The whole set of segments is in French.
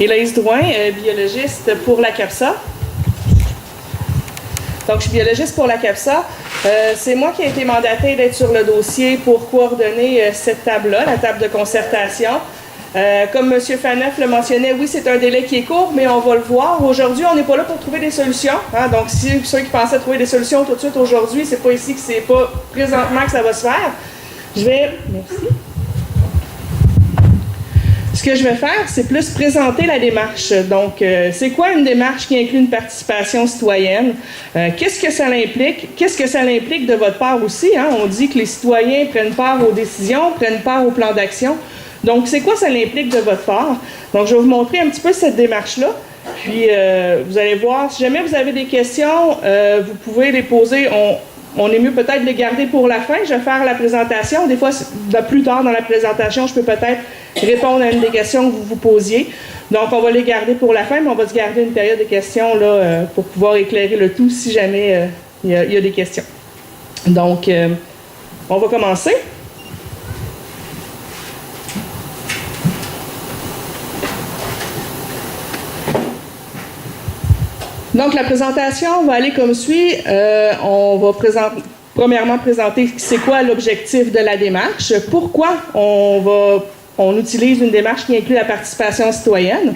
Héloïse Drouin, biologiste pour la CAPSA. Donc, je suis biologiste pour la CAPSA. C'est moi qui ai été mandatée d'être sur le dossier pour coordonner cette table-là, la table de concertation. Comme M. Faneuf le mentionnait, oui, c'est un délai qui est court, mais on va le voir. Aujourd'hui, on n'est pas là pour trouver des solutions. Hein? Donc, si ceux qui pensaient trouver des solutions tout de suite aujourd'hui, c'est pas ici que c'est pas présentement que ça va se faire. Merci. Ce que je vais faire, c'est plus présenter la démarche. Donc, c'est quoi une démarche qui inclut une participation citoyenne? Qu'est-ce que ça implique? Qu'est-ce que ça implique de votre part aussi? Hein? On dit que les citoyens prennent part aux décisions, prennent part au plan d'action. Donc, c'est quoi ça implique de votre part? Donc, je vais vous montrer un petit peu cette démarche-là. Puis, vous allez voir, si jamais vous avez des questions, vous pouvez les poser. On est mieux peut-être de les garder pour la fin. Je vais faire la présentation. Des fois, plus tard dans la présentation, je peux peut-être répondre à une des questions que vous vous posiez. Donc, on va les garder pour la fin, mais on va se garder une période de questions là, pour pouvoir éclairer le tout si jamais il y a des questions. Donc, on va commencer. Donc, la présentation va aller comme suit. On va premièrement présenter c'est quoi l'objectif de la démarche, pourquoi on utilise une démarche qui inclut la participation citoyenne.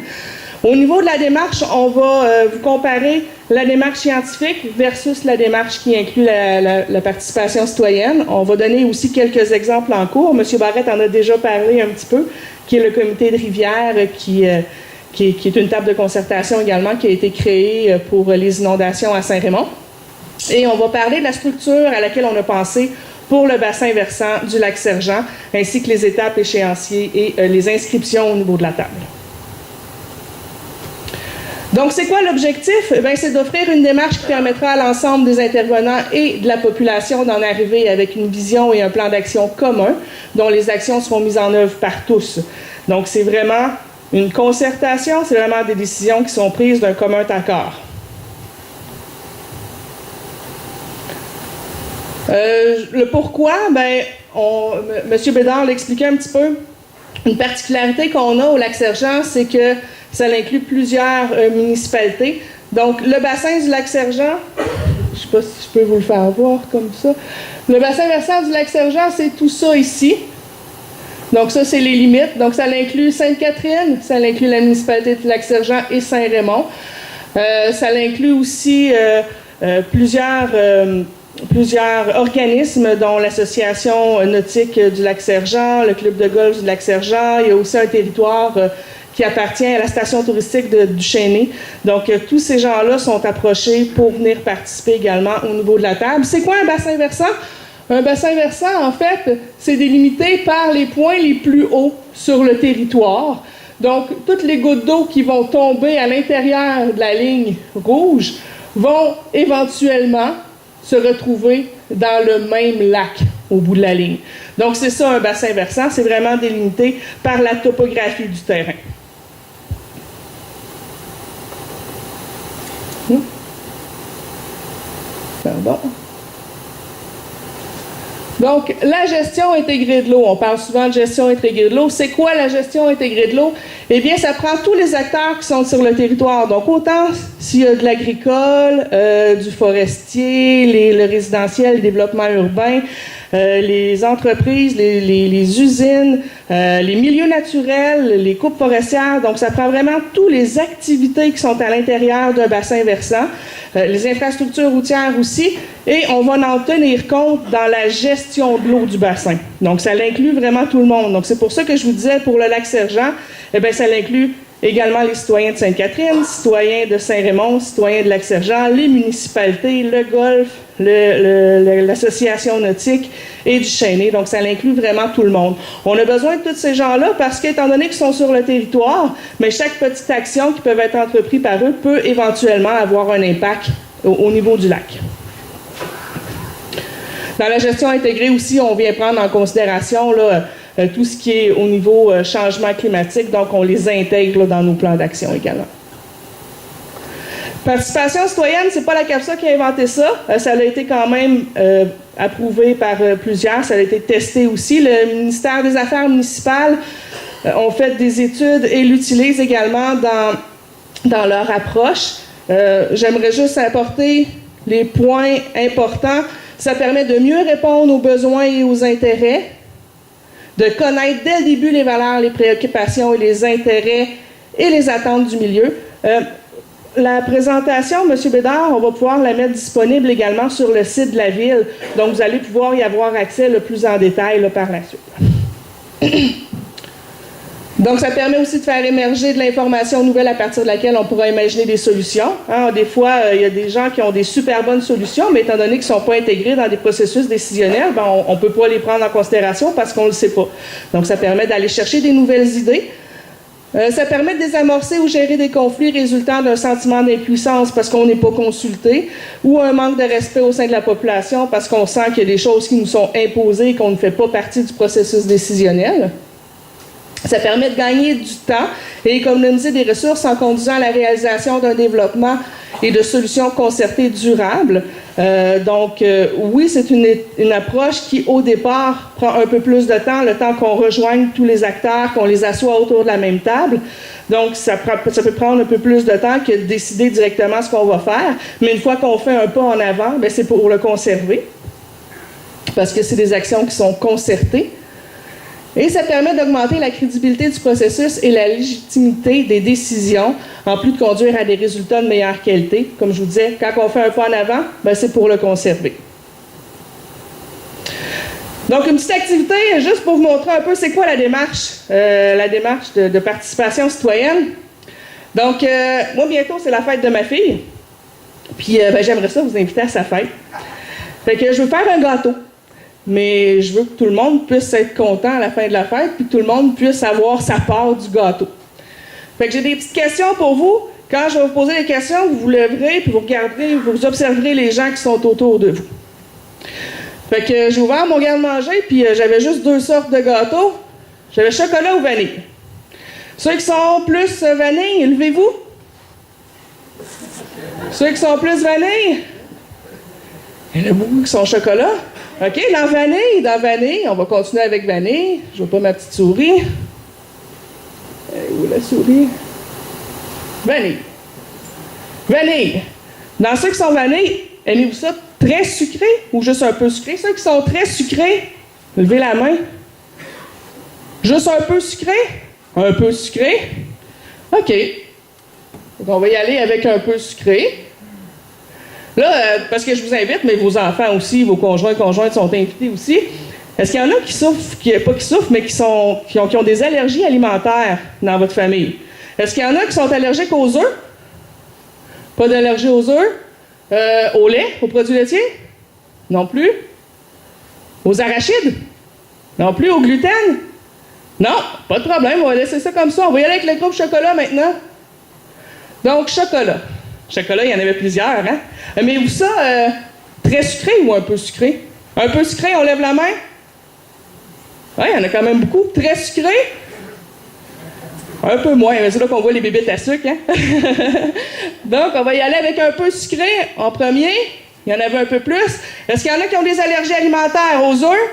Au niveau de la démarche, on va vous comparer la démarche scientifique versus la démarche qui inclut la participation citoyenne. On va donner aussi quelques exemples en cours. M. Barrette en a déjà parlé un petit peu, qui est le comité de rivière qui est une table de concertation également qui a été créée pour les inondations à Saint-Raymond. Et on va parler de la structure à laquelle on a pensé pour le bassin versant du lac Sergent, ainsi que les étapes échéanciers et les inscriptions au niveau de la table. Donc, c'est quoi l'objectif? C'est d'offrir une démarche qui permettra à l'ensemble des intervenants et de la population d'en arriver avec une vision et un plan d'action commun, dont les actions seront mises en œuvre par tous. Donc, c'est vraiment une concertation, c'est vraiment des décisions qui sont prises d'un commun accord. Le pourquoi, M. Bédard l'expliquait un petit peu. Une particularité qu'on a au lac Sergent, c'est que ça inclut plusieurs municipalités. Donc, le bassin du lac Sergent, je ne sais pas si je peux vous le faire voir comme ça. Le bassin versant du lac Sergent, c'est tout ça ici. Donc, ça, c'est les limites. Donc, ça inclut Sainte-Catherine, ça inclut la municipalité de Lac-Sergent et Saint-Raymond. Ça inclut aussi plusieurs organismes, dont l'Association nautique du Lac-Sergent, le Club de golf du Lac-Sergent. Il y a aussi un territoire qui appartient à la station touristique du Chêné. Donc, tous ces gens-là sont approchés pour venir participer également au niveau de la table. C'est quoi un bassin versant? Un bassin versant, en fait, c'est délimité par les points les plus hauts sur le territoire. Donc, toutes les gouttes d'eau qui vont tomber à l'intérieur de la ligne rouge vont éventuellement se retrouver dans le même lac au bout de la ligne. Donc, c'est ça un bassin versant, c'est vraiment délimité par la topographie du terrain. Pardon. Donc, la gestion intégrée de l'eau, on parle souvent de gestion intégrée de l'eau. C'est quoi la gestion intégrée de l'eau? Eh bien, ça prend tous les acteurs qui sont sur le territoire. Donc, autant s'il y a de l'agricole, du forestier, le résidentiel, le développement urbain, les entreprises, les usines, les milieux naturels, les coupes forestières. Donc, ça prend vraiment toutes les activités qui sont à l'intérieur d'un bassin versant, les infrastructures routières aussi, et on va en tenir compte dans la gestion de l'eau du bassin. Donc, ça inclut vraiment tout le monde. Donc, c'est pour ça que je vous disais, pour le lac Sergent, eh bien, ça inclut également les citoyens de Sainte-Catherine, citoyens de Saint-Raymond, citoyens de Lac-Sergent, les municipalités, le golf, l'association nautique et du Chêné. Donc, ça inclut vraiment tout le monde. On a besoin de tous ces gens-là parce qu'étant donné qu'ils sont sur le territoire, mais chaque petite action qui peut être entreprise par eux peut éventuellement avoir un impact au niveau du lac. Dans la gestion intégrée aussi, on vient prendre en considération là, tout ce qui est au niveau changement climatique, donc on les intègre là, dans nos plans d'action également. Participation citoyenne, c'est pas la CAPSA qui a inventé ça. Ça a été quand même approuvé par plusieurs. Ça a été testé aussi. Le ministère des Affaires municipales ont fait des études et l'utilisent également dans leur approche. J'aimerais juste apporter les points importants. Ça permet de mieux répondre aux besoins et aux intérêts, de connaître dès le début les valeurs, les préoccupations et les intérêts et les attentes du milieu. La présentation, M. Bédard, on va pouvoir la mettre disponible également sur le site de la Ville. Donc, vous allez pouvoir y avoir accès le plus en détail là, par la suite. Donc, ça permet aussi de faire émerger de l'information nouvelle à partir de laquelle on pourra imaginer des solutions. Hein, des fois, il y a des gens qui ont des super bonnes solutions, mais étant donné qu'ils ne sont pas intégrés dans des processus décisionnels, ben, on ne peut pas les prendre en considération parce qu'on ne le sait pas. Donc, ça permet d'aller chercher des nouvelles idées. Ça permet de désamorcer ou gérer des conflits résultant d'un sentiment d'impuissance parce qu'on n'est pas consulté ou un manque de respect au sein de la population parce qu'on sent qu'il y a des choses qui nous sont imposées et qu'on ne fait pas partie du processus décisionnel. Ça permet de gagner du temps et économiser des ressources en conduisant à la réalisation d'un développement et de solutions concertées durables. Oui, c'est une approche qui, au départ, prend un peu plus de temps, le temps qu'on rejoigne tous les acteurs, qu'on les assoie autour de la même table. Donc, ça peut prendre un peu plus de temps que de décider directement ce qu'on va faire. Mais une fois qu'on fait un pas en avant, bien, c'est pour le conserver, parce que c'est des actions qui sont concertées. Et ça permet d'augmenter la crédibilité du processus et la légitimité des décisions, en plus de conduire à des résultats de meilleure qualité. Comme je vous disais, quand on fait un pas en avant, ben c'est pour le conserver. Donc, une petite activité, juste pour vous montrer un peu c'est quoi la démarche de participation citoyenne. Donc, moi, bientôt, c'est la fête de ma fille. Puis, j'aimerais ça vous inviter à sa fête. Fait que je veux faire un gâteau. Mais je veux que tout le monde puisse être content à la fin de la fête, puis que tout le monde puisse avoir sa part du gâteau. Fait que j'ai des petites questions pour vous. Quand je vais vous poser des questions, vous vous lèverez, puis vous regarderez, vous observerez les gens qui sont autour de vous. Fait que j'ai ouvert mon garde-manger, puis j'avais juste 2 sortes de gâteaux. J'avais chocolat ou vanille. Ceux qui sont plus vanille, levez-vous. Ceux qui sont plus vanille, il y en a beaucoup qui sont chocolat. OK, dans vanille, on va continuer avec vanille. Je vois pas ma petite souris. Où est la souris? Vanille. Vanille. Dans ceux qui sont vanille, aimez-vous ça très sucré ou juste un peu sucré? Ceux qui sont très sucrés, levez la main. Juste un peu sucré? Un peu sucré? OK. Donc, on va y aller avec un peu sucré. Là, parce que je vous invite, mais vos enfants aussi, vos conjoints, conjointes sont invités aussi. Est-ce qu'il y en a qui souffrent, pas qui souffrent, mais qui ont des allergies alimentaires dans votre famille? Est-ce qu'il y en a qui sont allergiques aux œufs? Pas d'allergie aux œufs? Au lait, aux produits laitiers? Non plus. Aux arachides? Non plus. Au gluten? Non, pas de problème, on va laisser ça comme ça. On va y aller avec le groupe chocolat maintenant. Donc, chocolat. Chocolat, il y en avait plusieurs, hein? Aimez-vous ça très sucré ou un peu sucré? Un peu sucré, on lève la main? Oui, il y en a quand même beaucoup. Très sucré? Un peu moins, c'est là qu'on voit les bébites à sucre, hein? Donc, on va y aller avec un peu sucré en premier. Il y en avait un peu plus. Est-ce qu'il y en a qui ont des allergies alimentaires aux œufs?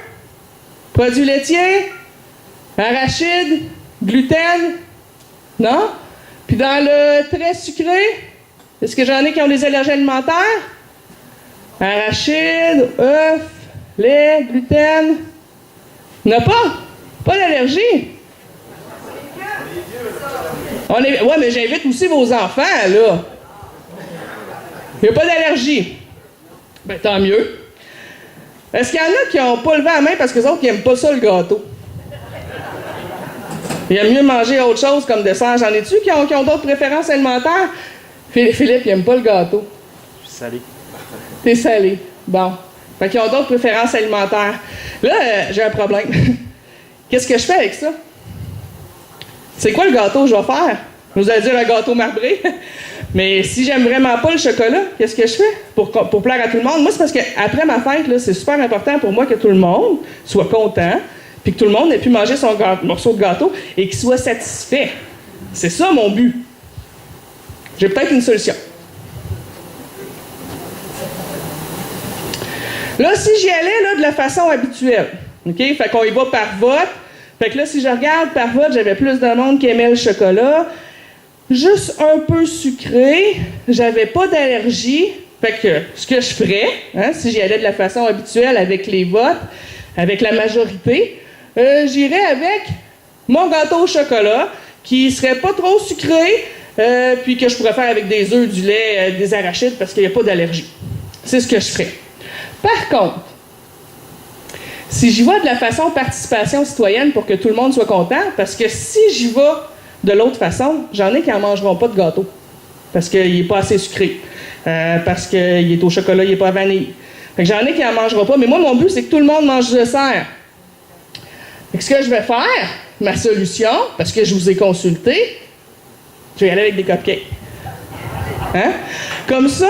Produits laitiers? Arachides? Gluten? Non? Puis dans le très sucré, est-ce que j'en ai qui ont des allergies alimentaires? Arachides, œufs, lait, gluten? Il n'y en a pas? Pas d'allergie? Ouais, mais j'invite aussi vos enfants, là. Il n'y a pas d'allergie. Ben, tant mieux. Est-ce qu'il y en a qui n'ont pas levé la main parce que les autres, ils n'aiment pas ça, le gâteau? Ils aiment mieux manger autre chose comme dessert. J'en ai-tu qui ont d'autres préférences alimentaires? Philippe, il n'aime pas le gâteau. Je suis salé. T'es salé. Bon. Fait qu'ils ont d'autres préférences alimentaires. Là, j'ai un problème. Qu'est-ce que je fais avec ça? C'est quoi le gâteau que je vais faire? Vous allez dire un gâteau marbré. Mais si j'aime vraiment pas le chocolat, qu'est-ce que je fais pour plaire à tout le monde? Moi, c'est parce qu'après ma fête, là, c'est super important pour moi que tout le monde soit content, puis que tout le monde ait pu manger son morceau de gâteau et qu'il soit satisfait. C'est ça mon but. J'ai peut-être une solution. Là, si j'y allais là, de la façon habituelle, OK? Fait qu'on y va par vote, Fait que là, si je regarde par vote, j'avais plus de monde qui aimait le chocolat. Juste un peu sucré, j'avais pas d'allergie. Fait que ce que je ferais, hein, si j'y allais de la façon habituelle avec les votes, avec la majorité, j'irais avec mon gâteau au chocolat, qui serait pas trop sucré, puis que je pourrais faire avec des œufs, du lait, des arachides, parce qu'il n'y a pas d'allergie. C'est ce que je ferais. Par contre, si j'y vais de la façon participation citoyenne pour que tout le monde soit content, parce que si j'y vais de l'autre façon, j'en ai qui n'en mangeront pas de gâteau, parce qu'il n'est pas assez sucré, parce qu'il est au chocolat, il n'est pas à vanille. Fait que j'en ai qui n'en mangeront pas, mais moi, mon but, c'est que tout le monde mange du dessert. Fait que ce que je vais faire, ma solution, parce que je vous ai consulté, je vais y aller avec des cupcakes. Hein? Comme ça,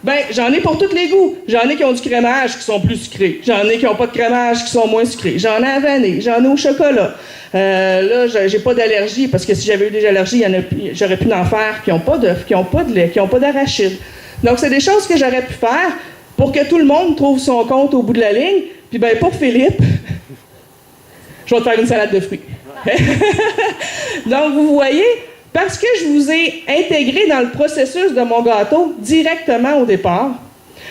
ben, j'en ai pour tous les goûts. J'en ai qui ont du crémage qui sont plus sucrés. J'en ai qui n'ont pas de crémage qui sont moins sucrés. J'en ai à vanille. J'en ai au chocolat. Là, j'ai pas d'allergie parce que si j'avais eu des allergies, j'aurais pu en faire qui n'ont pas de lait, qui n'ont pas d'arachide. Donc, c'est des choses que j'aurais pu faire pour que tout le monde trouve son compte au bout de la ligne. Puis, ben, pour Philippe, je vais te faire une salade de fruits. Donc, vous voyez, parce que je vous ai intégré dans le processus de mon gâteau directement au départ,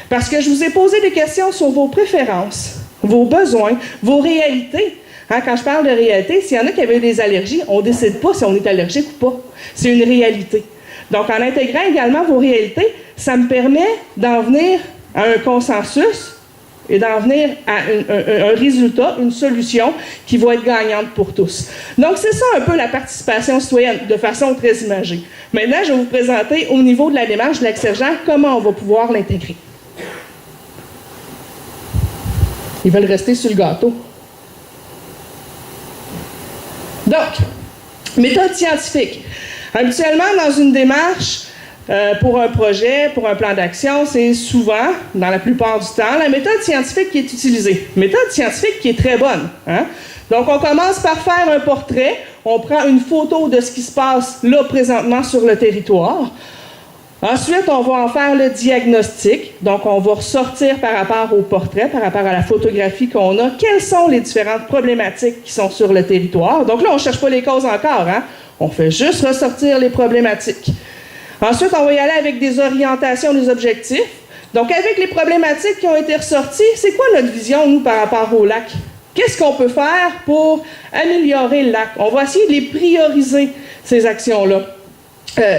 parce que je vous ai posé des questions sur vos préférences, vos besoins, vos réalités. Hein, quand je parle de réalité, s'il y en a qui avaient des allergies, on ne décide pas si on est allergique ou pas. C'est une réalité. Donc, en intégrant également vos réalités, ça me permet d'en venir à un consensus et d'en venir à un résultat, une solution qui va être gagnante pour tous. Donc, c'est ça un peu la participation citoyenne, de façon très imagée. Maintenant, je vais vous présenter au niveau de la démarche de l'Axergent comment on va pouvoir l'intégrer. Ils veulent rester sur le gâteau. Donc, méthode scientifique. Habituellement, dans une démarche, pour un projet, pour un plan d'action, c'est souvent, dans la plupart du temps, la méthode scientifique qui est utilisée. Méthode scientifique qui est très bonne. Hein? Donc, on commence par faire un portrait. On prend une photo de ce qui se passe là, présentement, sur le territoire. Ensuite, on va en faire le diagnostic. Donc, on va ressortir par rapport au portrait, par rapport à la photographie qu'on a, quelles sont les différentes problématiques qui sont sur le territoire. Donc là, on ne cherche pas les causes encore. Hein? On fait juste ressortir les problématiques. Ensuite, on va y aller avec des orientations, des objectifs. Donc, avec les problématiques qui ont été ressorties, c'est quoi notre vision, nous, par rapport au lac? Qu'est-ce qu'on peut faire pour améliorer le lac? On va essayer de les prioriser, ces actions-là.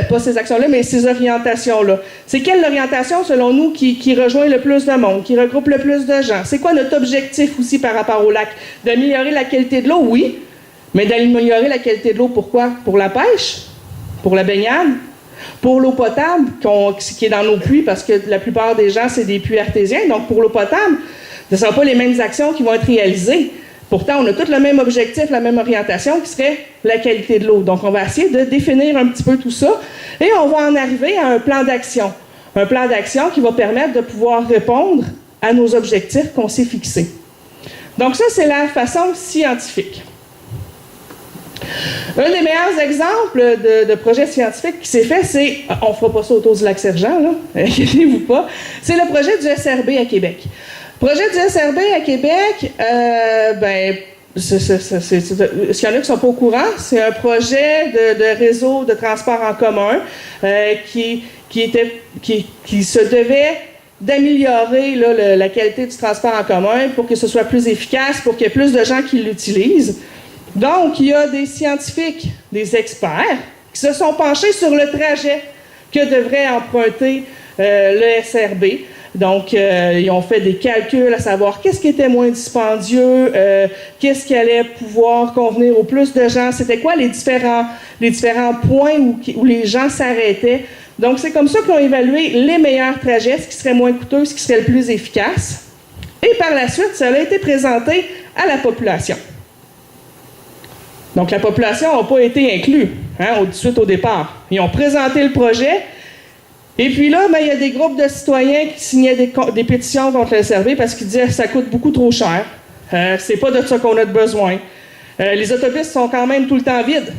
Pas ces actions-là, mais ces orientations-là. C'est quelle orientation, selon nous, qui rejoint le plus de monde, qui regroupe le plus de gens? C'est quoi notre objectif aussi par rapport au lac? D'améliorer la qualité de l'eau, oui. Mais d'améliorer la qualité de l'eau, pourquoi? Pour la pêche? Pour la baignade? Pour l'eau potable, qui est dans nos puits, parce que la plupart des gens, c'est des puits artésiens. Donc, pour l'eau potable, ce ne sont pas les mêmes actions qui vont être réalisées. Pourtant, on a tous le même objectif, la même orientation, qui serait la qualité de l'eau. Donc, on va essayer de définir un petit peu tout ça. Et on va en arriver à un plan d'action. Un plan d'action qui va permettre de pouvoir répondre à nos objectifs qu'on s'est fixés. Donc, ça, c'est la façon scientifique. Un des meilleurs exemples de projet scientifique qui s'est fait, c'est, on ne fera pas ça autour du Lac-Sergent, là, inquiétez-vous pas, c'est le projet du SRB à Québec. Le projet du SRB à Québec, est-ce qu'il y en a qui ne sont pas au courant? C'est un projet de réseau de transport en commun qui se devait d'améliorer là, la qualité du transport en commun pour que ce soit plus efficace, pour qu'il y ait plus de gens qui l'utilisent. Donc, il y a des scientifiques, des experts, qui se sont penchés sur le trajet que devrait emprunter le SRB. Donc, ils ont fait des calculs à savoir qu'est-ce qui était moins dispendieux, qu'est-ce qui allait pouvoir convenir au plus de gens, c'était quoi les différents points où les gens s'arrêtaient. Donc, c'est comme ça qu'ils ont évalué les meilleurs trajets, ce qui serait moins coûteux, ce qui serait le plus efficace. Et par la suite, ça a été présenté à la population. Donc, la population n'a pas été inclue suite au départ. Ils ont présenté le projet, et puis là, il y a des groupes de citoyens qui signaient des pétitions contre le SRB parce qu'ils disaient que ça coûte beaucoup trop cher. C'est pas de ça qu'on a besoin. Les autobus sont quand même tout le temps vides.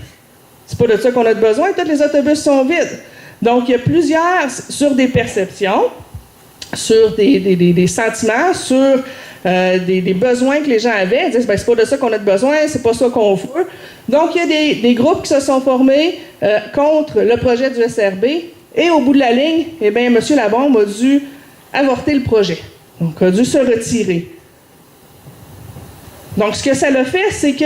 C'est pas de ça qu'on a besoin. Tous les autobus sont vides. Donc, il y a plusieurs sur des perceptions, sur des sentiments, sur des besoins que les gens avaient. Ils disent, ben, c'est pas de ça qu'on a besoin, c'est pas ça qu'on veut. Donc, il y a des groupes qui se sont formés contre le projet du SRB. Et au bout de la ligne, eh bien, M. Labombe a dû avorter le projet. Donc, a dû se retirer. Donc, ce que ça l'a fait, c'est que,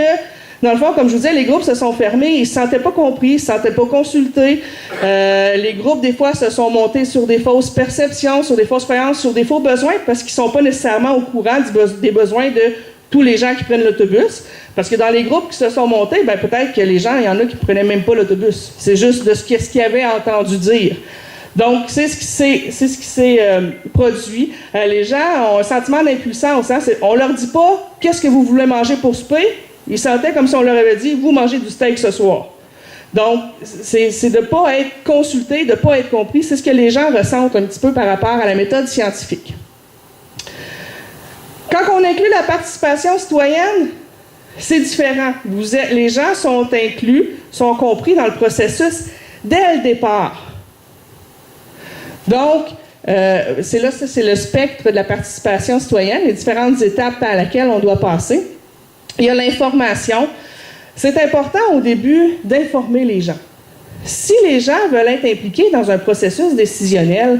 dans le fond, comme je vous disais, les groupes se sont fermés, ils ne se sentaient pas compris, ils ne se sentaient pas consultés. Les groupes, des fois, se sont montés sur des fausses perceptions, sur des fausses croyances, sur des faux besoins, parce qu'ils ne sont pas nécessairement au courant des besoins de tous les gens qui prennent l'autobus. Parce que dans les groupes qui se sont montés, ben, peut-être que les gens, il y en a qui ne prenaient même pas l'autobus. C'est juste de ce qu'ils avaient entendu dire. Donc, c'est ce qui s'est produit. Les gens ont un sentiment d'impuissance. Hein? On leur dit pas « Qu'est-ce que vous voulez manger pour souper? » Ils sentaient comme si on leur avait dit « Vous mangez du steak ce soir. » Donc, c'est de ne pas être consulté, de ne pas être compris. C'est ce que les gens ressentent un petit peu par rapport à la méthode scientifique. Quand on inclut la participation citoyenne, c'est différent. Les gens sont inclus, sont compris dans le processus dès le départ. Donc, c'est le spectre de la participation citoyenne, les différentes étapes par lesquelles on doit passer. Il y a l'information. C'est important au début d'informer les gens. Si les gens veulent être impliqués dans un processus décisionnel,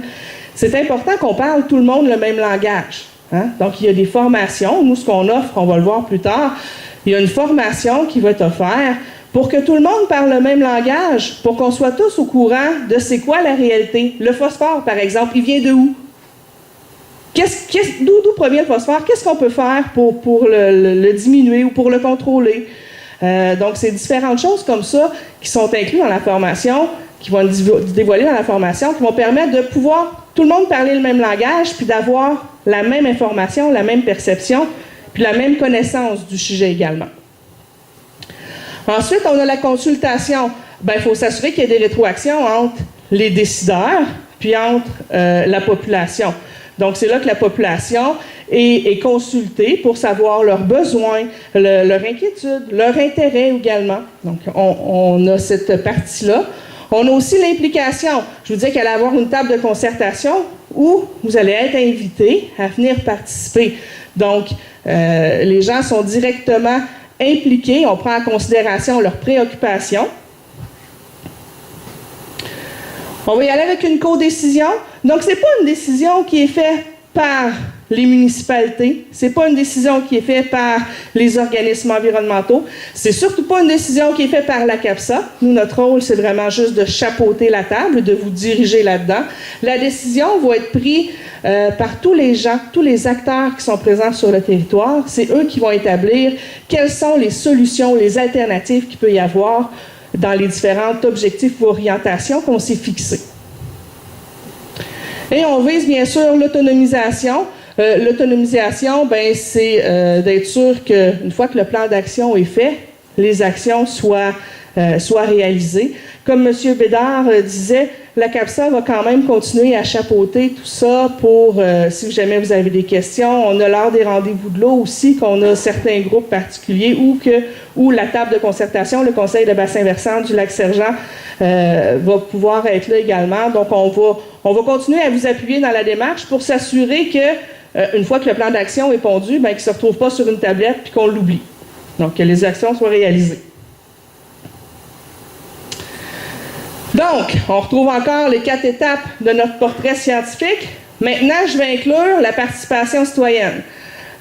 c'est important qu'on parle tout le monde le même langage. Hein? Donc, il y a des formations. Nous, ce qu'on offre, on va le voir plus tard, il y a une formation qui va être offerte pour que tout le monde parle le même langage, pour qu'on soit tous au courant de c'est quoi la réalité. Le phosphore, par exemple, il vient de où? D'où provient le phosphore? Qu'est-ce qu'on peut faire pour le diminuer ou pour le contrôler? Donc, c'est différentes choses comme ça qui sont incluses dans la formation, qui vont être dévoilées dans la formation, qui vont permettre de pouvoir tout le monde parler le même langage, puis d'avoir la même information, la même perception, puis la même connaissance du sujet également. Ensuite, on a la consultation. Bien, il faut s'assurer qu'il y ait des rétroactions entre les décideurs puis entre la population. Donc, c'est là que la population est consultée pour savoir leurs besoins, leur inquiétude, leur intérêt également. Donc, on a cette partie-là. On a aussi l'implication. Je vous disais qu'il allait y avoir une table de concertation où vous allez être invités à venir participer. Donc, les gens sont directement impliqués, on prend en considération leurs préoccupations. On va y aller avec une codécision. Donc, ce n'est pas une décision qui est faite par les municipalités, ce n'est pas une décision qui est faite par les organismes environnementaux, c'est surtout pas une décision qui est faite par la CAPSA. Nous, notre rôle, c'est vraiment juste de chapeauter la table, de vous diriger là-dedans. La décision va être prise par tous les gens, tous les acteurs qui sont présents sur le territoire. C'est eux qui vont établir quelles sont les solutions, les alternatives qu'il peut y avoir dans les différents objectifs ou orientations qu'on s'est fixés. Et on vise bien sûr l'autonomisation. L'autonomisation, ben, c'est d'être sûr qu'une fois que le plan d'action est fait, les actions soient réalisées. Comme M. Bédard disait, la CAPSA va quand même continuer à chapeauter tout ça pour, si jamais vous avez des questions, on a l'heure des rendez-vous de l'eau aussi, qu'on a certains groupes particuliers où la table de concertation, le conseil de bassin versant du Lac-Sergent va pouvoir être là également. Donc, on va continuer à vous appuyer dans la démarche pour s'assurer que, une fois que le plan d'action est pondu, ben, qu'il ne se retrouve pas sur une tablette puis qu'on l'oublie. Donc, que les actions soient réalisées. Donc, on retrouve encore les 4 étapes de notre portrait scientifique. Maintenant, je vais inclure la participation citoyenne.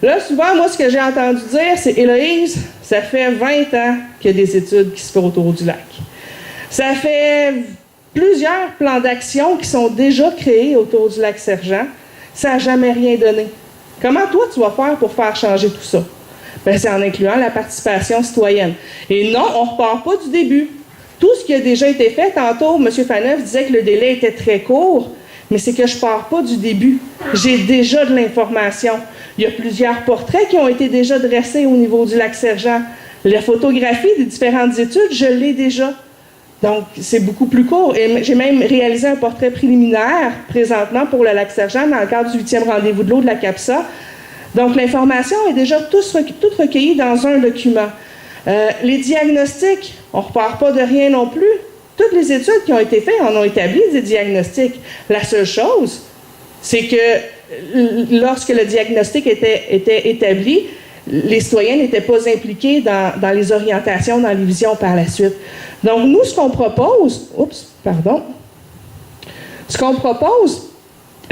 Là, souvent, moi, ce que j'ai entendu dire, c'est « Héloïse, ça fait 20 ans qu'il y a des études qui se font autour du lac. Ça fait plusieurs plans d'action qui sont déjà créés autour du Lac-Sergent. Ça n'a jamais rien donné. Comment toi, tu vas faire pour faire changer tout ça? » Bien, c'est en incluant la participation citoyenne. Et non, on ne repart pas du début. Tout ce qui a déjà été fait, tantôt, M. Faneuf disait que le délai était très court, mais c'est que je ne pars pas du début. J'ai déjà de l'information. Il y a plusieurs portraits qui ont été déjà dressés au niveau du Lac-Sergent. La photographie des différentes études, je l'ai déjà. Donc, c'est beaucoup plus court. Et j'ai même réalisé un portrait préliminaire présentement pour le Lac-Sergent dans le cadre du 8e rendez-vous de l'eau de la CAPSA. Donc, l'information est déjà toute recueillie dans un document. Les diagnostics, on ne repart pas de rien non plus. Toutes les études qui ont été faites en ont établi des diagnostics. La seule chose, c'est que lorsque le diagnostic était établi, les citoyens n'étaient pas impliqués dans les orientations, dans les visions par la suite. Donc, nous, ce qu'on propose,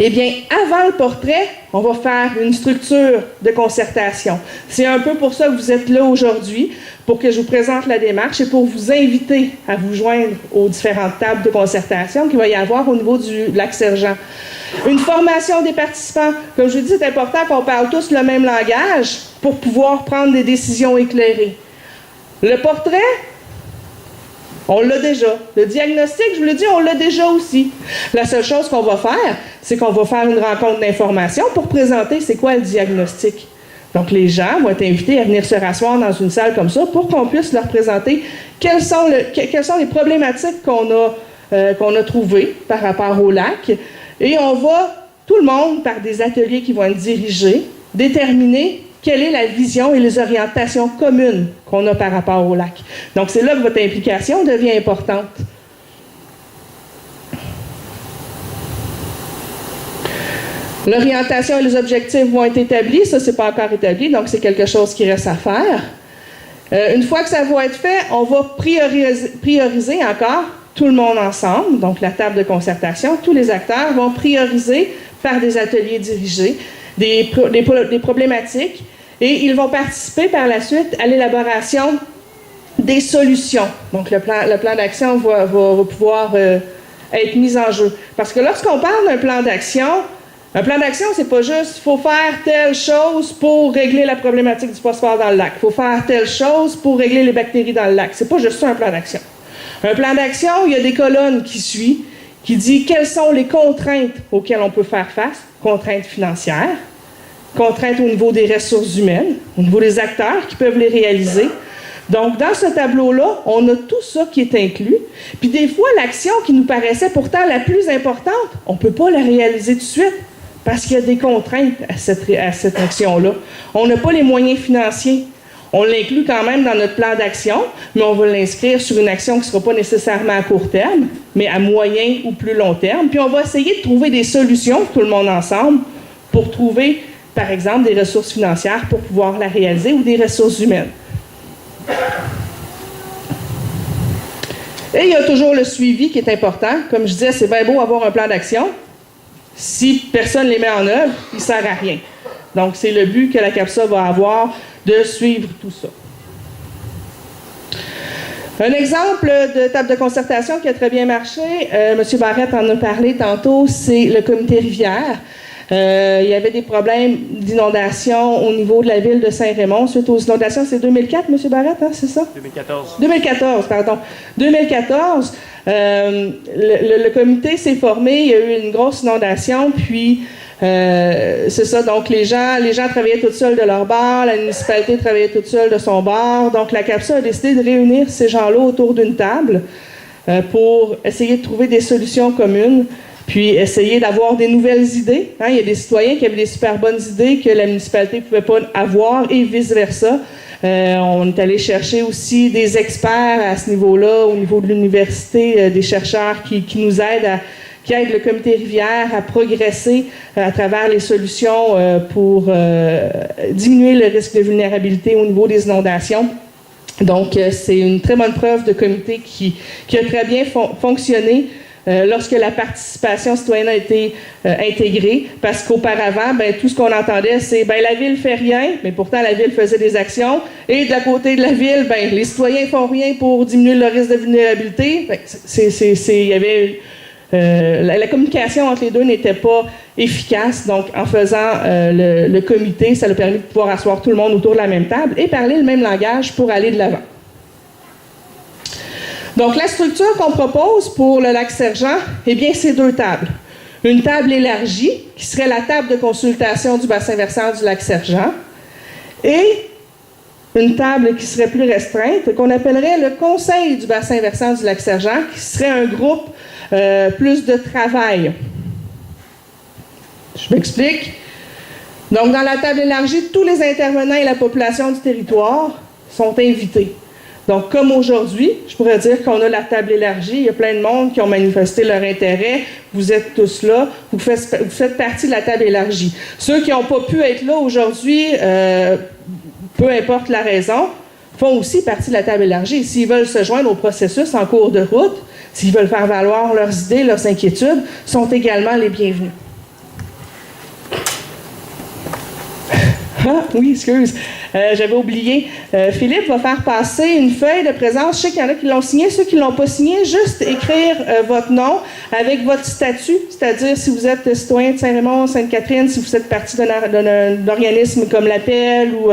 eh bien, avant le portrait, on va faire une structure de concertation. C'est un peu pour ça que vous êtes là aujourd'hui, pour que je vous présente la démarche et pour vous inviter à vous joindre aux différentes tables de concertation qu'il va y avoir au niveau du Lac-Sergent. Une formation des participants. Comme je vous dis, c'est important qu'on parle tous le même langage pour pouvoir prendre des décisions éclairées. Le portrait, on l'a déjà. Le diagnostic, je vous l'ai dit, on l'a déjà aussi. La seule chose qu'on va faire, c'est qu'on va faire une rencontre d'information pour présenter c'est quoi le diagnostic. Donc, les gens vont être invités à venir se rasseoir dans une salle comme ça pour qu'on puisse leur présenter quelles sont les problématiques qu'on a trouvées par rapport au lac. Et on va, tout le monde, par des ateliers qui vont être dirigés, déterminer quelle est la vision et les orientations communes qu'on a par rapport au lac. Donc, c'est là que votre implication devient importante. L'orientation et les objectifs vont être établis. Ça, c'est pas encore établi, donc c'est quelque chose qui reste à faire. Une fois que ça va être fait, on va prioriser encore tout le monde ensemble, donc la table de concertation. Tous les acteurs vont prioriser par des ateliers dirigés des problématiques et ils vont participer par la suite à l'élaboration des solutions. Donc, le plan d'action va pouvoir être mis en jeu. Parce que lorsqu'on parle d'un plan d'action, c'est pas juste « il faut faire telle chose pour régler la problématique du phosphore dans le lac ». Il faut faire telle chose pour régler les bactéries dans le lac. C'est pas juste ça, un plan d'action. Un plan d'action, il y a des colonnes qui suivent, qui dit quelles sont les contraintes auxquelles on peut faire face, contraintes financières, contraintes au niveau des ressources humaines, au niveau des acteurs qui peuvent les réaliser. Donc, dans ce tableau-là, on a tout ça qui est inclus. Puis des fois, l'action qui nous paraissait pourtant la plus importante, on ne peut pas la réaliser tout de suite parce qu'il y a des contraintes à cette action-là. On n'a pas les moyens financiers. On l'inclut quand même dans notre plan d'action, mais on va l'inscrire sur une action qui ne sera pas nécessairement à court terme, mais à moyen ou plus long terme. Puis on va essayer de trouver des solutions, tout le monde ensemble, pour trouver, par exemple, des ressources financières pour pouvoir la réaliser ou des ressources humaines. Et il y a toujours le suivi qui est important. Comme je disais, c'est bien beau avoir un plan d'action. Si personne ne les met en œuvre, il ne sert à rien. Donc, c'est le but que la CAPSA va avoir de suivre tout ça. Un exemple de table de concertation qui a très bien marché, M. Barrette en a parlé tantôt, c'est le comité Rivière. Il y avait des problèmes d'inondation au niveau de la ville de Saint-Raymond. Suite aux inondations, c'est 2004, M. Barrette, hein, c'est ça? 2014. 2014, pardon. 2014, le comité s'est formé, il y a eu une grosse inondation, puis c'est ça, donc les gens travaillaient toutes seuls de leur bord, la municipalité travaillait toute seule de son bord, donc la CAPSA a décidé de réunir ces gens-là autour d'une table pour essayer de trouver des solutions communes, puis essayer d'avoir des nouvelles idées. Hein, il y a des citoyens qui avaient des super bonnes idées que la municipalité ne pouvait pas avoir et vice-versa. On est allé chercher aussi des experts à ce niveau-là, au niveau de l'université, des chercheurs qui nous aident qui aident le comité Rivière à progresser à travers les solutions pour diminuer le risque de vulnérabilité au niveau des inondations. Donc, c'est une très bonne preuve de comité qui a très bien fonctionné lorsque la participation citoyenne a été intégrée, parce qu'auparavant, tout ce qu'on entendait, c'est la ville fait rien, mais pourtant la ville faisait des actions, et de la côté de la ville, les citoyens font rien pour diminuer le risque de vulnérabilité. Il y avait la communication entre les deux n'était pas efficace, donc en faisant le comité, ça a permis de pouvoir asseoir tout le monde autour de la même table et parler le même langage pour aller de l'avant. Donc, la structure qu'on propose pour le Lac-Sergent, eh bien, c'est deux tables. Une table élargie, qui serait la table de consultation du bassin versant du Lac-Sergent, et une table qui serait plus restreinte, qu'on appellerait le Conseil du bassin versant du Lac-Sergent, qui serait un groupe plus de travail. Je m'explique. Donc, dans la table élargie, tous les intervenants et la population du territoire sont invités. Donc, comme aujourd'hui, je pourrais dire qu'on a la table élargie, il y a plein de monde qui ont manifesté leur intérêt, vous êtes tous là, vous faites partie de la table élargie. Ceux qui n'ont pas pu être là aujourd'hui, peu importe la raison, font aussi partie de la table élargie. S'ils veulent se joindre au processus en cours de route, s'ils veulent faire valoir leurs idées, leurs inquiétudes, sont également les bienvenus. Ah, oui, excuse. J'avais oublié. Philippe va faire passer une feuille de présence. Je sais qu'il y en a qui l'ont signé. Ceux qui ne l'ont pas signé, juste écrire votre nom avec votre statut, c'est-à-dire si vous êtes citoyen de Saint-Raymond, Sainte-Catherine, si vous êtes partie d'un organisme comme l'Appel ou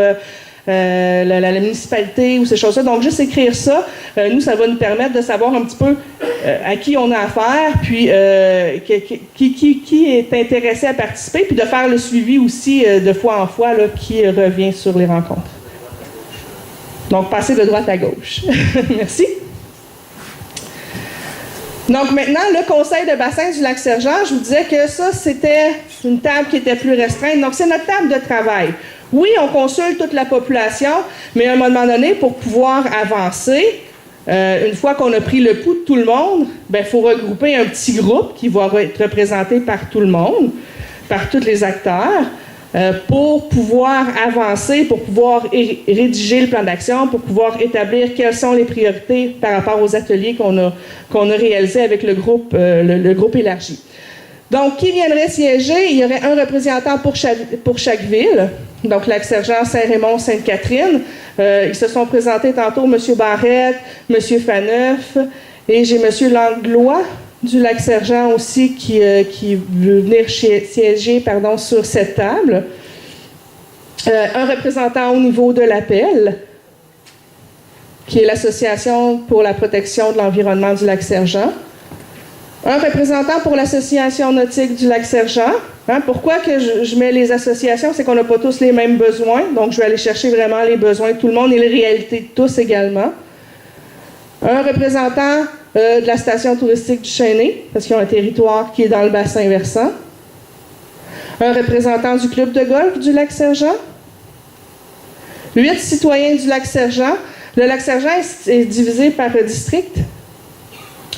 la municipalité ou ces choses-là. Donc, juste écrire ça, nous, ça va nous permettre de savoir un petit peu à qui on a affaire, puis qui est intéressé à participer, puis de faire le suivi aussi de fois en fois là, qui revient sur les rencontres. Donc, passer de droite à gauche. Merci. Donc, maintenant, le conseil de bassin du Lac-Sergent, je vous disais que ça, c'était une table qui était plus restreinte. Donc, c'est notre table de travail. Oui, on consulte toute la population, mais à un moment donné, pour pouvoir avancer, une fois qu'on a pris le pouls de tout le monde, il faut regrouper un petit groupe qui va être représenté par tout le monde, par tous les acteurs, pour pouvoir avancer, pour pouvoir rédiger le plan d'action, pour pouvoir établir quelles sont les priorités par rapport aux ateliers qu'on a réalisés avec le groupe élargi. Donc, qui viendrait siéger? Il y aurait un représentant pour chaque ville. Donc, Lac-Sergent, Saint-Raymond, Sainte-Catherine. Ils se sont présentés tantôt, M. Barrette, M. Faneuf, et j'ai M. Langlois du Lac-Sergent aussi qui veut venir siéger sur cette table. Un représentant au niveau de l'Appel, qui est l'Association pour la protection de l'environnement du Lac-Sergent. Un représentant pour l'Association nautique du Lac-Sergent. Pourquoi que je mets les associations? C'est qu'on n'a pas tous les mêmes besoins. Donc, je vais aller chercher vraiment les besoins de tout le monde et les réalités de tous également. Un représentant de la station touristique du Chêné, parce qu'ils ont un territoire qui est dans le bassin versant. Un représentant du club de golf du Lac-Sergent. 8 citoyens du Lac-Sergent. Le Lac-Sergent est divisé par district.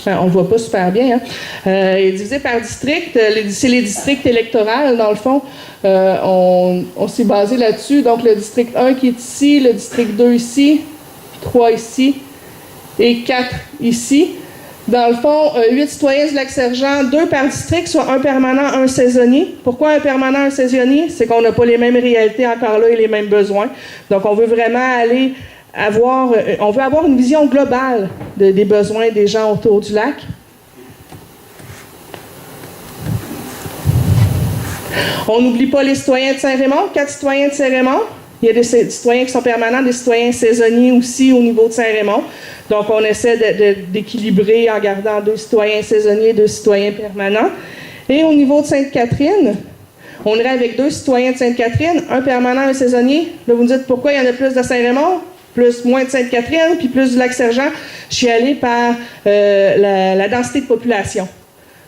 On ne voit pas super bien. Il est divisé par district. C'est les districts électoraux, dans le fond. On s'est basé là-dessus. Donc, le district 1 qui est ici, le district 2 ici, 3 ici et 4 ici. Dans le fond, 8 citoyens du Lac-Sergent, 2 par district, soit un permanent, un saisonnier. Pourquoi un permanent, un saisonnier? C'est qu'on n'a pas les mêmes réalités encore là et les mêmes besoins. Donc, on veut vraiment aller on veut avoir une vision globale des besoins des gens autour du lac. On n'oublie pas les citoyens de Saint-Raymond, 4 citoyens de Saint-Raymond. Il y a des citoyens qui sont permanents, des citoyens saisonniers aussi au niveau de Saint-Raymond. Donc, on essaie d'équilibrer en gardant 2 citoyens saisonniers, 2 citoyens permanents. Et au niveau de Sainte-Catherine, on irait avec 2 citoyens de Sainte-Catherine, un permanent, un saisonnier. Là, vous me dites pourquoi il y en a plus de Saint-Raymond? Plus moins de Sainte-Catherine, puis plus du Lac-Sergent. Je suis allée par la densité de population.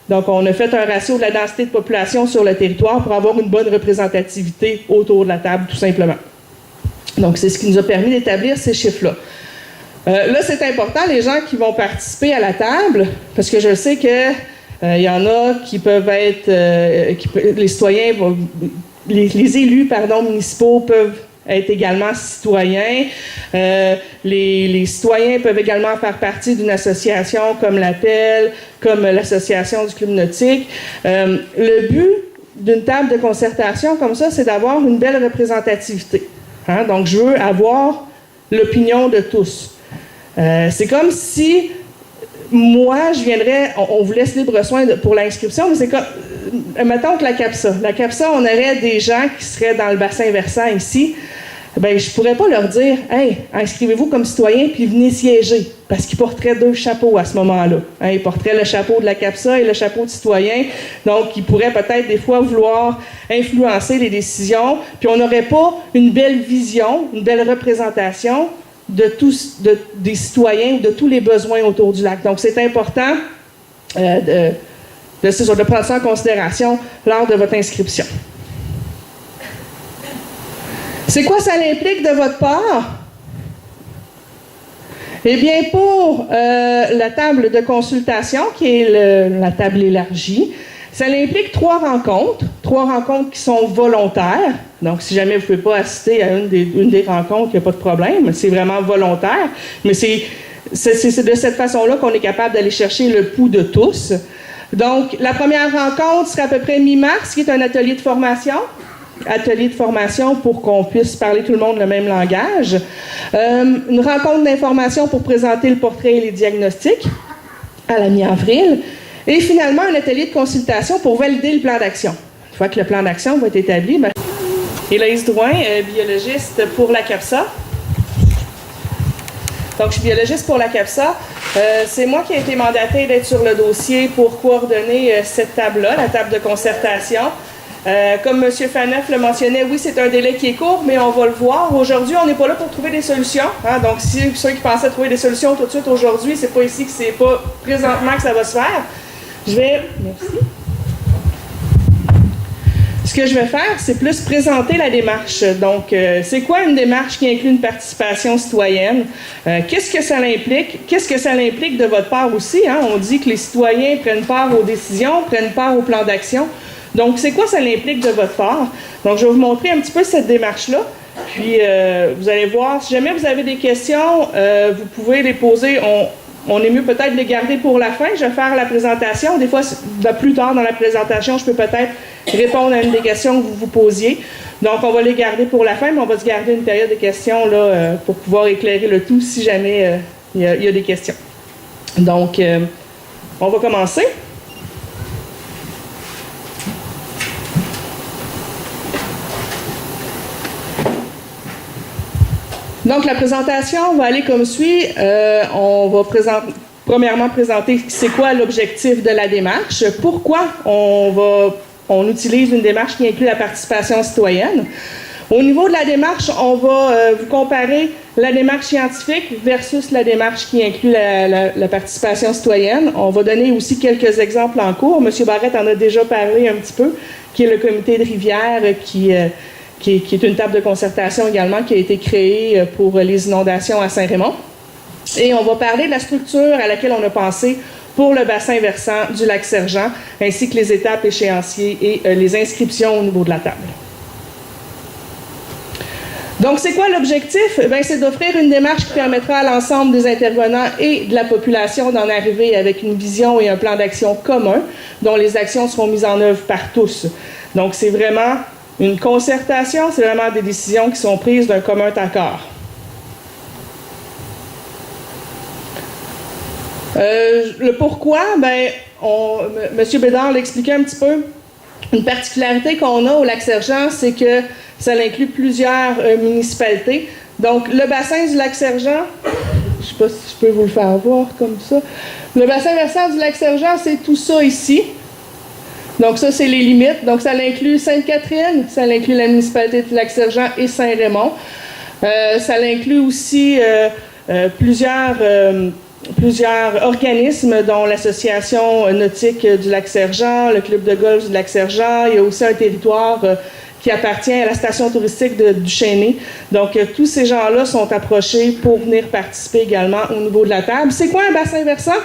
Donc, on a fait un ratio de la densité de population sur le territoire pour avoir une bonne représentativité autour de la table, tout simplement. Donc, c'est ce qui nous a permis d'établir ces chiffres-là. Là, c'est important, les gens qui vont participer à la table, parce que je sais que il y en a qui peuvent être... les citoyens, les élus, municipaux peuvent être également citoyens. Les citoyens peuvent également faire partie d'une association comme l'Appel, comme l'association du Club nautique. Le but d'une table de concertation comme ça, c'est d'avoir une belle représentativité. Donc, je veux avoir l'opinion de tous. C'est comme si moi, je viendrais, on vous laisse libre soin pour l'inscription, mais c'est comme, mettons que la CAPSA, on aurait des gens qui seraient dans le bassin versant ici, je ne pourrais pas leur dire « Hey, inscrivez-vous comme citoyen puis venez siéger », parce qu'ils porteraient 2 chapeaux à ce moment-là. Ils porteraient le chapeau de la CAPSA et le chapeau de citoyen, donc ils pourraient peut-être des fois vouloir influencer les décisions, puis on n'aurait pas une belle vision, une belle représentation des citoyens, de tous les besoins autour du lac. Donc, c'est important de prendre ça en considération lors de votre inscription. C'est quoi ça implique de votre part? Eh bien, pour la table de consultation, qui est la table élargie, ça implique 3 rencontres qui sont volontaires. Donc, si jamais vous ne pouvez pas assister à une des rencontres, il n'y a pas de problème, c'est vraiment volontaire. Mais c'est de cette façon-là qu'on est capable d'aller chercher le pouls de tous. Donc, la première rencontre sera à peu près mi-mars, qui est un atelier de formation. Atelier de formation pour qu'on puisse parler tout le monde le même langage. Une rencontre d'information pour présenter le portrait et les diagnostics à la mi-avril. Et finalement, un atelier de consultation pour valider le plan d'action. Une fois que le plan d'action va être établi, Héloïse Drouin, biologiste pour la CAPSA. Donc, je suis biologiste pour la CAPSA. C'est moi qui ai été mandatée d'être sur le dossier pour coordonner cette table-là, la table de concertation. Comme M. Faneuf le mentionnait, oui, c'est un délai qui est court, mais on va le voir. Aujourd'hui, on n'est pas là pour trouver des solutions. Hein? Donc, si ceux qui pensaient trouver des solutions tout de suite aujourd'hui, c'est pas ici que c'est pas présentement que ça va se faire. Merci. Ce que je vais faire, c'est plus présenter la démarche. Donc, c'est quoi une démarche qui inclut une participation citoyenne? Qu'est-ce que ça implique? Qu'est-ce que ça implique de votre part aussi? Hein? On dit que les citoyens prennent part aux décisions, prennent part au plan d'action. Donc, c'est quoi ça implique de votre part? Donc, je vais vous montrer un petit peu cette démarche-là. Puis, vous allez voir, si jamais vous avez des questions, vous pouvez les poser. On est mieux peut-être de les garder pour la fin. Je vais faire la présentation. Des fois, plus tard dans la présentation, je peux peut-être répondre à une des questions que vous vous posiez. Donc, on va les garder pour la fin, mais on va se garder une période de questions là, pour pouvoir éclairer le tout si jamais il y a des questions. Donc, on va commencer. Donc, la présentation va aller comme suit. On va premièrement présenter c'est quoi l'objectif de la démarche, pourquoi on utilise une démarche qui inclut la participation citoyenne. Au niveau de la démarche, on va vous comparer la démarche scientifique versus la démarche qui inclut la participation citoyenne. On va donner aussi quelques exemples en cours. M. Barrette en a déjà parlé un petit peu, qui est le comité de rivière qui est une table de concertation également qui a été créée pour les inondations à Saint-Raymond. Et on va parler de la structure à laquelle on a pensé pour le bassin versant du lac Sergent, ainsi que les étapes échéanciers et les inscriptions au niveau de la table. Donc, c'est quoi l'objectif? C'est d'offrir une démarche qui permettra à l'ensemble des intervenants et de la population d'en arriver avec une vision et un plan d'action commun, dont les actions seront mises en œuvre par tous. Donc, c'est vraiment une concertation, c'est vraiment des décisions qui sont prises d'un commun accord. Le pourquoi, M. Bédard l'expliquait un petit peu. Une particularité qu'on a au lac Sergent, c'est que ça inclut plusieurs municipalités. Donc, le bassin du lac Sergent, je ne sais pas si je peux vous le faire voir comme ça. Le bassin versant du lac Sergent, c'est tout ça ici. Donc, ça, c'est les limites. Donc, ça inclut Sainte-Catherine, ça inclut la municipalité de Lac-Sergent et Saint-Raymond. Ça inclut aussi plusieurs organismes, dont l'Association nautique du Lac-Sergent, le Club de golf du Lac-Sergent. Il y a aussi un territoire qui appartient à la station touristique du Chêné. Donc, tous ces gens-là sont approchés pour venir participer également au niveau de la table. C'est quoi un bassin versant?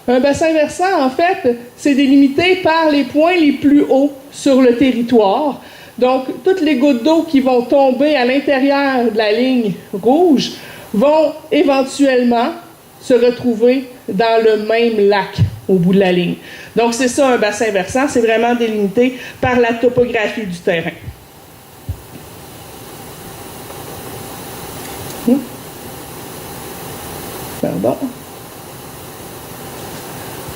Un bassin versant, en fait, c'est délimité par les points les plus hauts sur le territoire. Donc, toutes les gouttes d'eau qui vont tomber à l'intérieur de la ligne rouge vont éventuellement se retrouver dans le même lac au bout de la ligne. Donc, c'est ça un bassin versant, c'est vraiment délimité par la topographie du terrain. Pardon.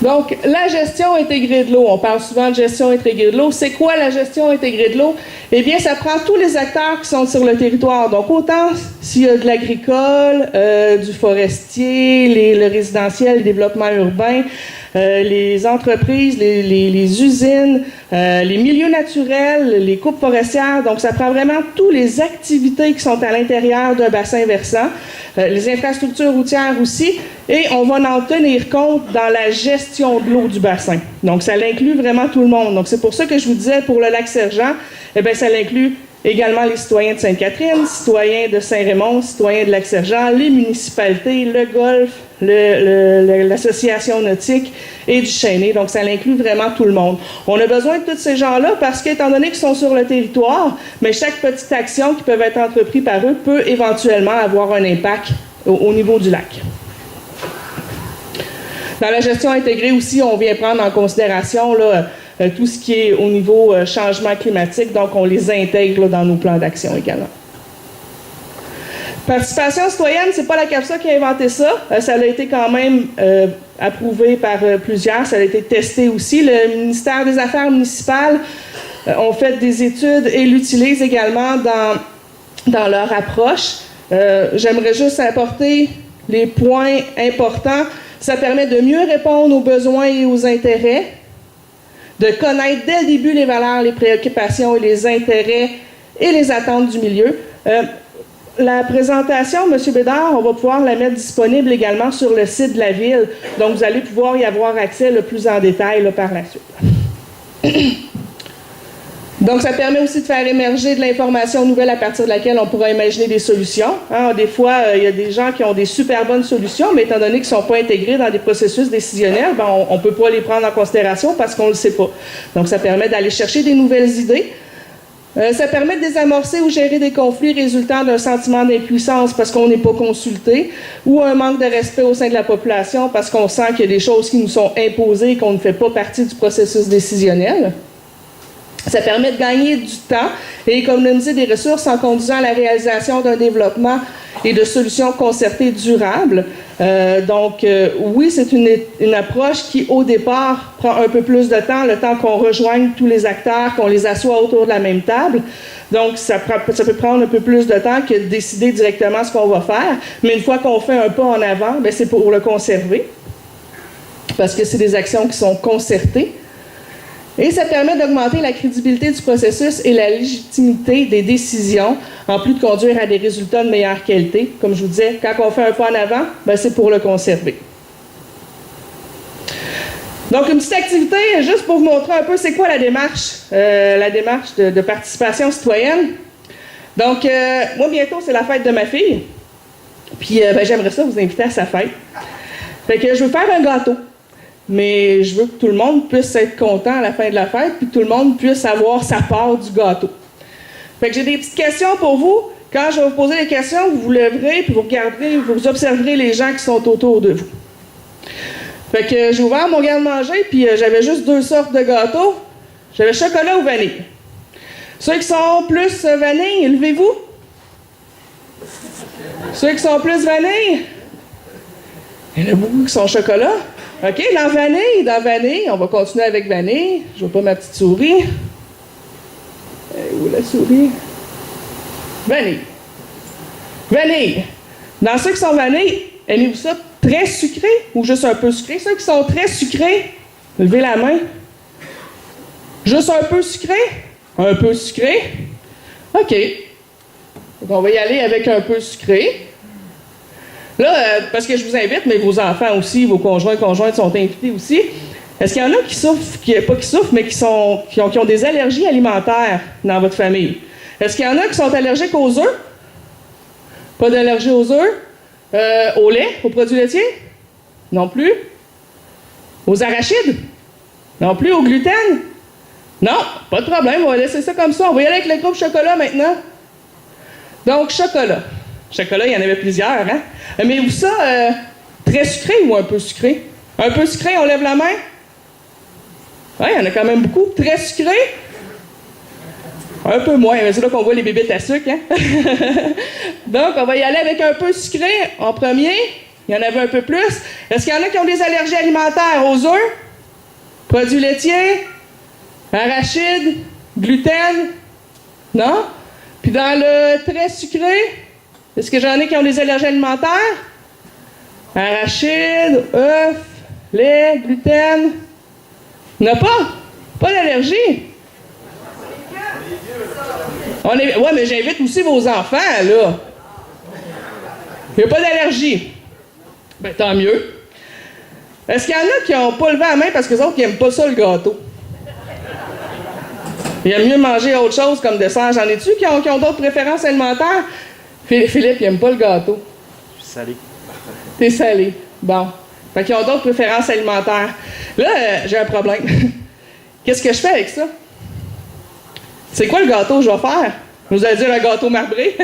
Donc, la gestion intégrée de l'eau. On parle souvent de gestion intégrée de l'eau. C'est quoi la gestion intégrée de l'eau? Eh bien, ça prend tous les acteurs qui sont sur le territoire. Donc, autant s'il y a de l'agricole, du forestier, le résidentiel, le développement urbain, les entreprises, les usines, les milieux naturels, les coupes forestières. Donc, ça prend vraiment toutes les activités qui sont à l'intérieur d'un bassin versant, les infrastructures routières aussi, et on va en tenir compte dans la gestion de l'eau du bassin. Donc, ça inclut vraiment tout le monde. Donc, c'est pour ça que je vous disais, pour le lac Sergent, eh bien, ça inclut Également les citoyens de Sainte-Catherine, citoyens de Saint-Raymond, citoyens de Lac-Sergent, les municipalités, le golfe, l'association nautique et du Chêné. Donc, ça inclut vraiment tout le monde. On a besoin de tous ces gens-là parce qu'étant donné qu'ils sont sur le territoire, mais chaque petite action qui peut être entreprise par eux peut éventuellement avoir un impact au niveau du lac. Dans la gestion intégrée aussi, on vient prendre en considération là, tout ce qui est au niveau changement climatique, donc on les intègre là, dans nos plans d'action également. Participation citoyenne, c'est pas la CAPSA qui a inventé ça. Ça a été quand même approuvé par plusieurs. Ça a été testé aussi. Le ministère des Affaires municipales ont fait des études et l'utilisent également dans leur approche. J'aimerais juste apporter les points importants. Ça permet de mieux répondre aux besoins et aux intérêts, de connaître dès le début les valeurs, les préoccupations et les intérêts et les attentes du milieu. La présentation, M. Bédard, on va pouvoir la mettre disponible également sur le site de la Ville. Donc, vous allez pouvoir y avoir accès le plus en détail là, par la suite. Donc, ça permet aussi de faire émerger de l'information nouvelle à partir de laquelle on pourra imaginer des solutions. Hein, des fois, il y a des gens qui ont des super bonnes solutions, mais étant donné qu'ils ne sont pas intégrés dans des processus décisionnels, ben, on ne peut pas les prendre en considération parce qu'on ne le sait pas. Donc, ça permet d'aller chercher des nouvelles idées. Ça permet de désamorcer ou gérer des conflits résultant d'un sentiment d'impuissance parce qu'on n'est pas consulté ou un manque de respect au sein de la population parce qu'on sent qu'il y a des choses qui nous sont imposées et qu'on ne fait pas partie du processus décisionnel. Ça permet de gagner du temps et économiser des ressources en conduisant à la réalisation d'un développement et de solutions concertées durables. Oui, c'est une approche qui, au départ, prend un peu plus de temps, le temps qu'on rejoigne tous les acteurs, qu'on les assoie autour de la même table. Donc, ça peut prendre un peu plus de temps que de décider directement ce qu'on va faire. Mais une fois qu'on fait un pas en avant, bien, c'est pour le conserver, parce que c'est des actions qui sont concertées. Et ça permet d'augmenter la crédibilité du processus et la légitimité des décisions, en plus de conduire à des résultats de meilleure qualité. Comme je vous disais, quand on fait un pas en avant, ben c'est pour le conserver. Donc, une petite activité, juste pour vous montrer un peu c'est quoi la démarche de participation citoyenne. Donc, moi, bientôt, c'est la fête de ma fille. Puis, j'aimerais ça vous inviter à sa fête. Fait que je veux faire un gâteau. Mais je veux que tout le monde puisse être content à la fin de la fête, puis que tout le monde puisse avoir sa part du gâteau. Fait que j'ai des petites questions pour vous. Quand je vais vous poser des questions, vous vous lèverez, puis vous regarderez, vous observerez les gens qui sont autour de vous. Fait que j'ai ouvert mon garde-manger, puis j'avais juste 2 sortes de gâteaux. J'avais chocolat ou vanille. Ceux qui sont plus vanille, levez-vous. Ceux qui sont plus vanille, il y en a beaucoup qui sont chocolat. OK, dans vanille, on va continuer avec vanille. Je vois pas ma petite souris. Où la souris? Vanille. Vanille. Dans ceux qui sont vanille, aimez-vous ça très sucré ou juste un peu sucré? Ceux qui sont très sucrés, levez la main. Juste un peu sucré? Un peu sucré? OK. Donc, on va y aller avec un peu sucré. Là, parce que je vous invite, mais vos enfants aussi, vos conjointes sont invités aussi. Est-ce qu'il y en a qui souffrent, pas qui souffrent, mais qui ont des allergies alimentaires dans votre famille? Est-ce qu'il y en a qui sont allergiques aux œufs? Pas d'allergie aux œufs? Au lait, aux produits laitiers? Non plus. Aux arachides? Non plus. Au gluten? Non, pas de problème, on va laisser ça comme ça. On va y aller avec le groupe chocolat maintenant. Donc, chocolat. Chocolat, il y en avait plusieurs, hein? Mais vous ça, très sucré ou un peu sucré? Un peu sucré, on lève la main? Oui, il y en a quand même beaucoup. Très sucré? Un peu moins, mais c'est là qu'on voit les bébites à sucre, hein? Donc, on va y aller avec un peu sucré en premier. Il y en avait un peu plus. Est-ce qu'il y en a qui ont des allergies alimentaires aux œufs? Produits laitiers? Arachides? Gluten? Non? Puis dans le très sucré, est-ce que j'en ai qui ont des allergies alimentaires? Arachides, œufs, lait, gluten? Il n'y en a pas? Pas d'allergie? Ouais, mais j'invite aussi vos enfants, là. Il n'y a pas d'allergie. Ben, tant mieux. Est-ce qu'il y en a qui n'ont pas levé la main parce que les autres, ils n'aiment pas ça, le gâteau? Il aime mieux manger autre chose comme dessert. J'en ai-tu qui ont d'autres préférences alimentaires? Philippe, il aime pas le gâteau. Je suis salé. T'es salé. Bon. Fait qu'ils ont d'autres préférences alimentaires. Là, j'ai un problème. Qu'est-ce que je fais avec ça? C'est quoi le gâteau que je vais faire? Vous allez dire un gâteau marbré.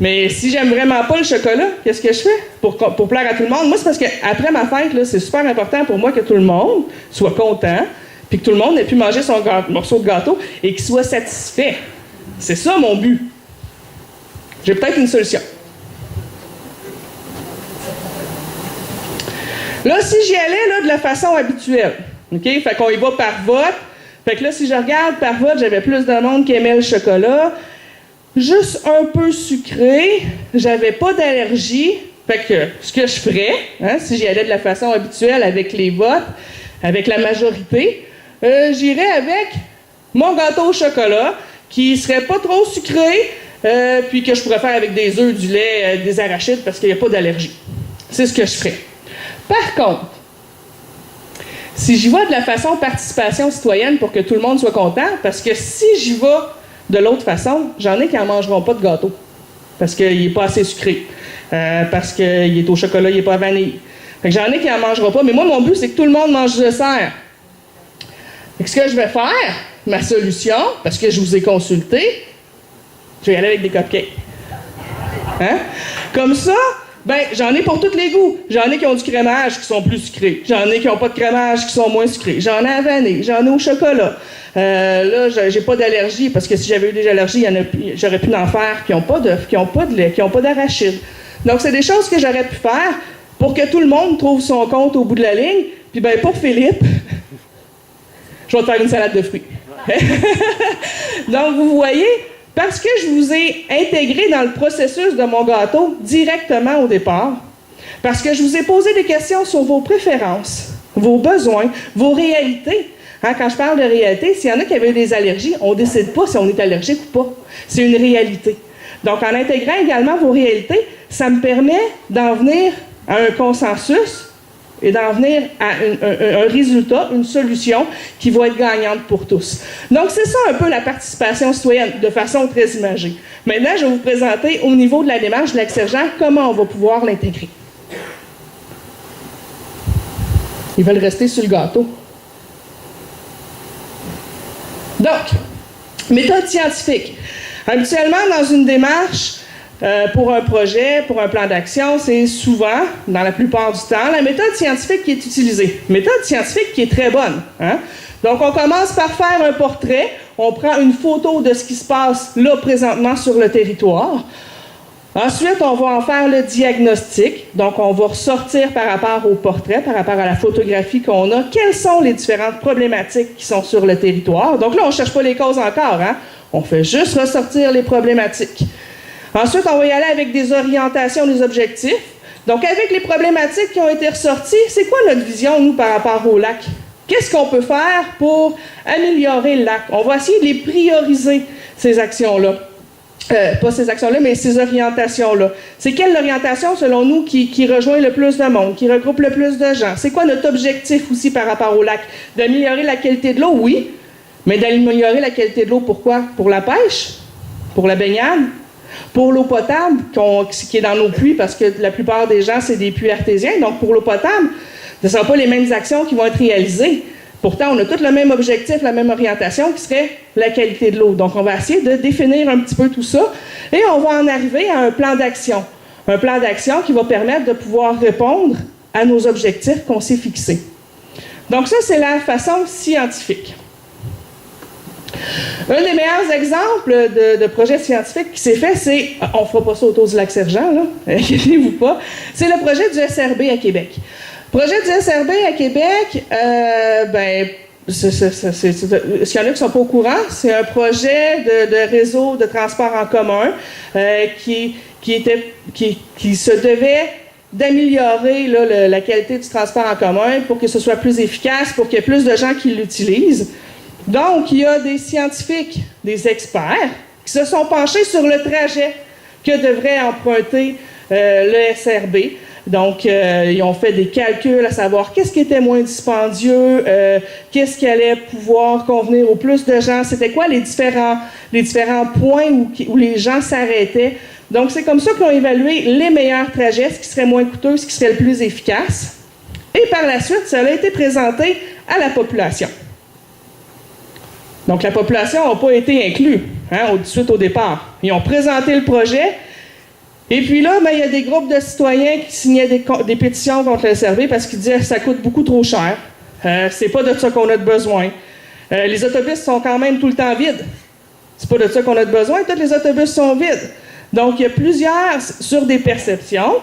Mais si j'aime vraiment pas le chocolat, qu'est-ce que je fais pour plaire à tout le monde? Moi, c'est parce qu'après ma fête, là, c'est super important pour moi que tout le monde soit content, puis que tout le monde ait pu manger son morceau de gâteau et qu'il soit satisfait. C'est ça mon but. J'ai peut-être une solution. Là, si j'y allais là, de la façon habituelle, OK? Fait qu'on y va par vote. Fait que là, si je regarde par vote, j'avais plus de monde qui aimait le chocolat. Juste un peu sucré. J'avais pas d'allergie. Fait que ce que je ferais, hein, si j'y allais de la façon habituelle avec les votes, avec la majorité, j'irais avec mon gâteau au chocolat, qui serait pas trop sucré, puis que je pourrais faire avec des œufs, du lait, des arachides, parce qu'il n'y a pas d'allergie. C'est ce que je ferais. Par contre, si j'y vais de la façon participation citoyenne pour que tout le monde soit content, parce que si j'y vais de l'autre façon, j'en ai qui n'en mangeront pas de gâteau, parce qu'il n'est pas assez sucré, parce qu'il est au chocolat, il n'est pas à vanille. Fait que j'en ai qui n'en mangeront pas, mais moi, mon but, c'est que tout le monde mange du dessert. Fait que ce que je vais faire, ma solution, parce que je vous ai consulté, je vais y aller avec des cupcakes. Hein? Comme ça, ben, j'en ai pour tous les goûts. J'en ai qui ont du crémage qui sont plus sucrés. J'en ai qui n'ont pas de crémage qui sont moins sucrés. J'en ai à vanille. J'en ai au chocolat. Là, j'ai pas d'allergie parce que si j'avais eu des allergies, j'aurais pu en faire qui n'ont pas de lait, qui n'ont pas d'arachide. Donc, c'est des choses que j'aurais pu faire pour que tout le monde trouve son compte au bout de la ligne. Puis, ben, pour Philippe, je vais te faire une salade de fruits. Donc, vous voyez, parce que je vous ai intégré dans le processus de mon gâteau directement au départ, parce que je vous ai posé des questions sur vos préférences, vos besoins, vos réalités. Hein, quand je parle de réalité, s'il y en a qui avaient des allergies, on ne décide pas si on est allergique ou pas. C'est une réalité. Donc, en intégrant également vos réalités, ça me permet d'en venir à un consensus et d'en venir à un résultat, une solution qui va être gagnante pour tous. Donc, c'est ça un peu la participation citoyenne, de façon très imagée. Maintenant, je vais vous présenter au niveau de la démarche de l'Axe-Sergent comment on va pouvoir l'intégrer. Ils veulent rester sur le gâteau. Donc, méthode scientifique. Habituellement, dans une démarche, pour un projet, pour un plan d'action, c'est souvent, dans la plupart du temps, la méthode scientifique qui est utilisée. Méthode scientifique qui est très bonne. Hein? Donc, on commence par faire un portrait. On prend une photo de ce qui se passe là, présentement, sur le territoire. Ensuite, on va en faire le diagnostic. Donc, on va ressortir par rapport au portrait, par rapport à la photographie qu'on a, quelles sont les différentes problématiques qui sont sur le territoire. Donc là, on ne cherche pas les causes encore. Hein? On fait juste ressortir les problématiques. Ensuite, on va y aller avec des orientations, des objectifs. Donc, avec les problématiques qui ont été ressorties, c'est quoi notre vision, nous, par rapport au lac? Qu'est-ce qu'on peut faire pour améliorer le lac? On va essayer de les prioriser, ces actions-là. Pas ces actions-là, mais ces orientations-là. C'est quelle orientation, selon nous, qui rejoint le plus de monde, qui regroupe le plus de gens? C'est quoi notre objectif aussi par rapport au lac? D'améliorer la qualité de l'eau, oui. Mais d'améliorer la qualité de l'eau, pourquoi? Pour la pêche? Pour la baignade? Pour l'eau potable, qui est dans nos puits, parce que la plupart des gens, c'est des puits artésiens. Donc, pour l'eau potable, ce ne sont pas les mêmes actions qui vont être réalisées. Pourtant, on a tous le même objectif, la même orientation, qui serait la qualité de l'eau. Donc, on va essayer de définir un petit peu tout ça. Et on va en arriver à un plan d'action. Un plan d'action qui va permettre de pouvoir répondre à nos objectifs qu'on s'est fixés. Donc, ça, c'est la façon scientifique. Un des meilleurs exemples de projet scientifique qui s'est fait, c'est, on ne fera pas ça autour du Lac-Sergent, là, inquiétez-vous pas, c'est le projet du SRB à Québec. Le projet du SRB à Québec, est-ce qu'il y en a qui ne sont pas au courant? C'est un projet de réseau de transport en commun qui se devait d'améliorer là, la qualité du transport en commun pour que ce soit plus efficace, pour qu'il y ait plus de gens qui l'utilisent. Donc, il y a des scientifiques, des experts, qui se sont penchés sur le trajet que devrait emprunter le SRB Donc, ils ont fait des calculs à savoir qu'est-ce qui était moins dispendieux, qu'est-ce qui allait pouvoir convenir au plus de gens, c'était quoi les différents points où les gens s'arrêtaient. Donc, c'est comme ça qu'ils ont évalué les meilleurs trajets, ce qui serait moins coûteux, ce qui serait le plus efficace. Et par la suite, ça a été présenté à la population. Donc, la population n'a pas été inclue tout de suite au départ. Ils ont présenté le projet, et puis là, il y a des groupes de citoyens qui signaient des pétitions contre le SRB parce qu'ils disaient que ça coûte beaucoup trop cher. C'est pas de ça qu'on a besoin. Les autobus sont quand même tout le temps vides. C'est pas de ça qu'on a besoin, tous les autobus sont vides. Donc, il y a plusieurs sur des perceptions,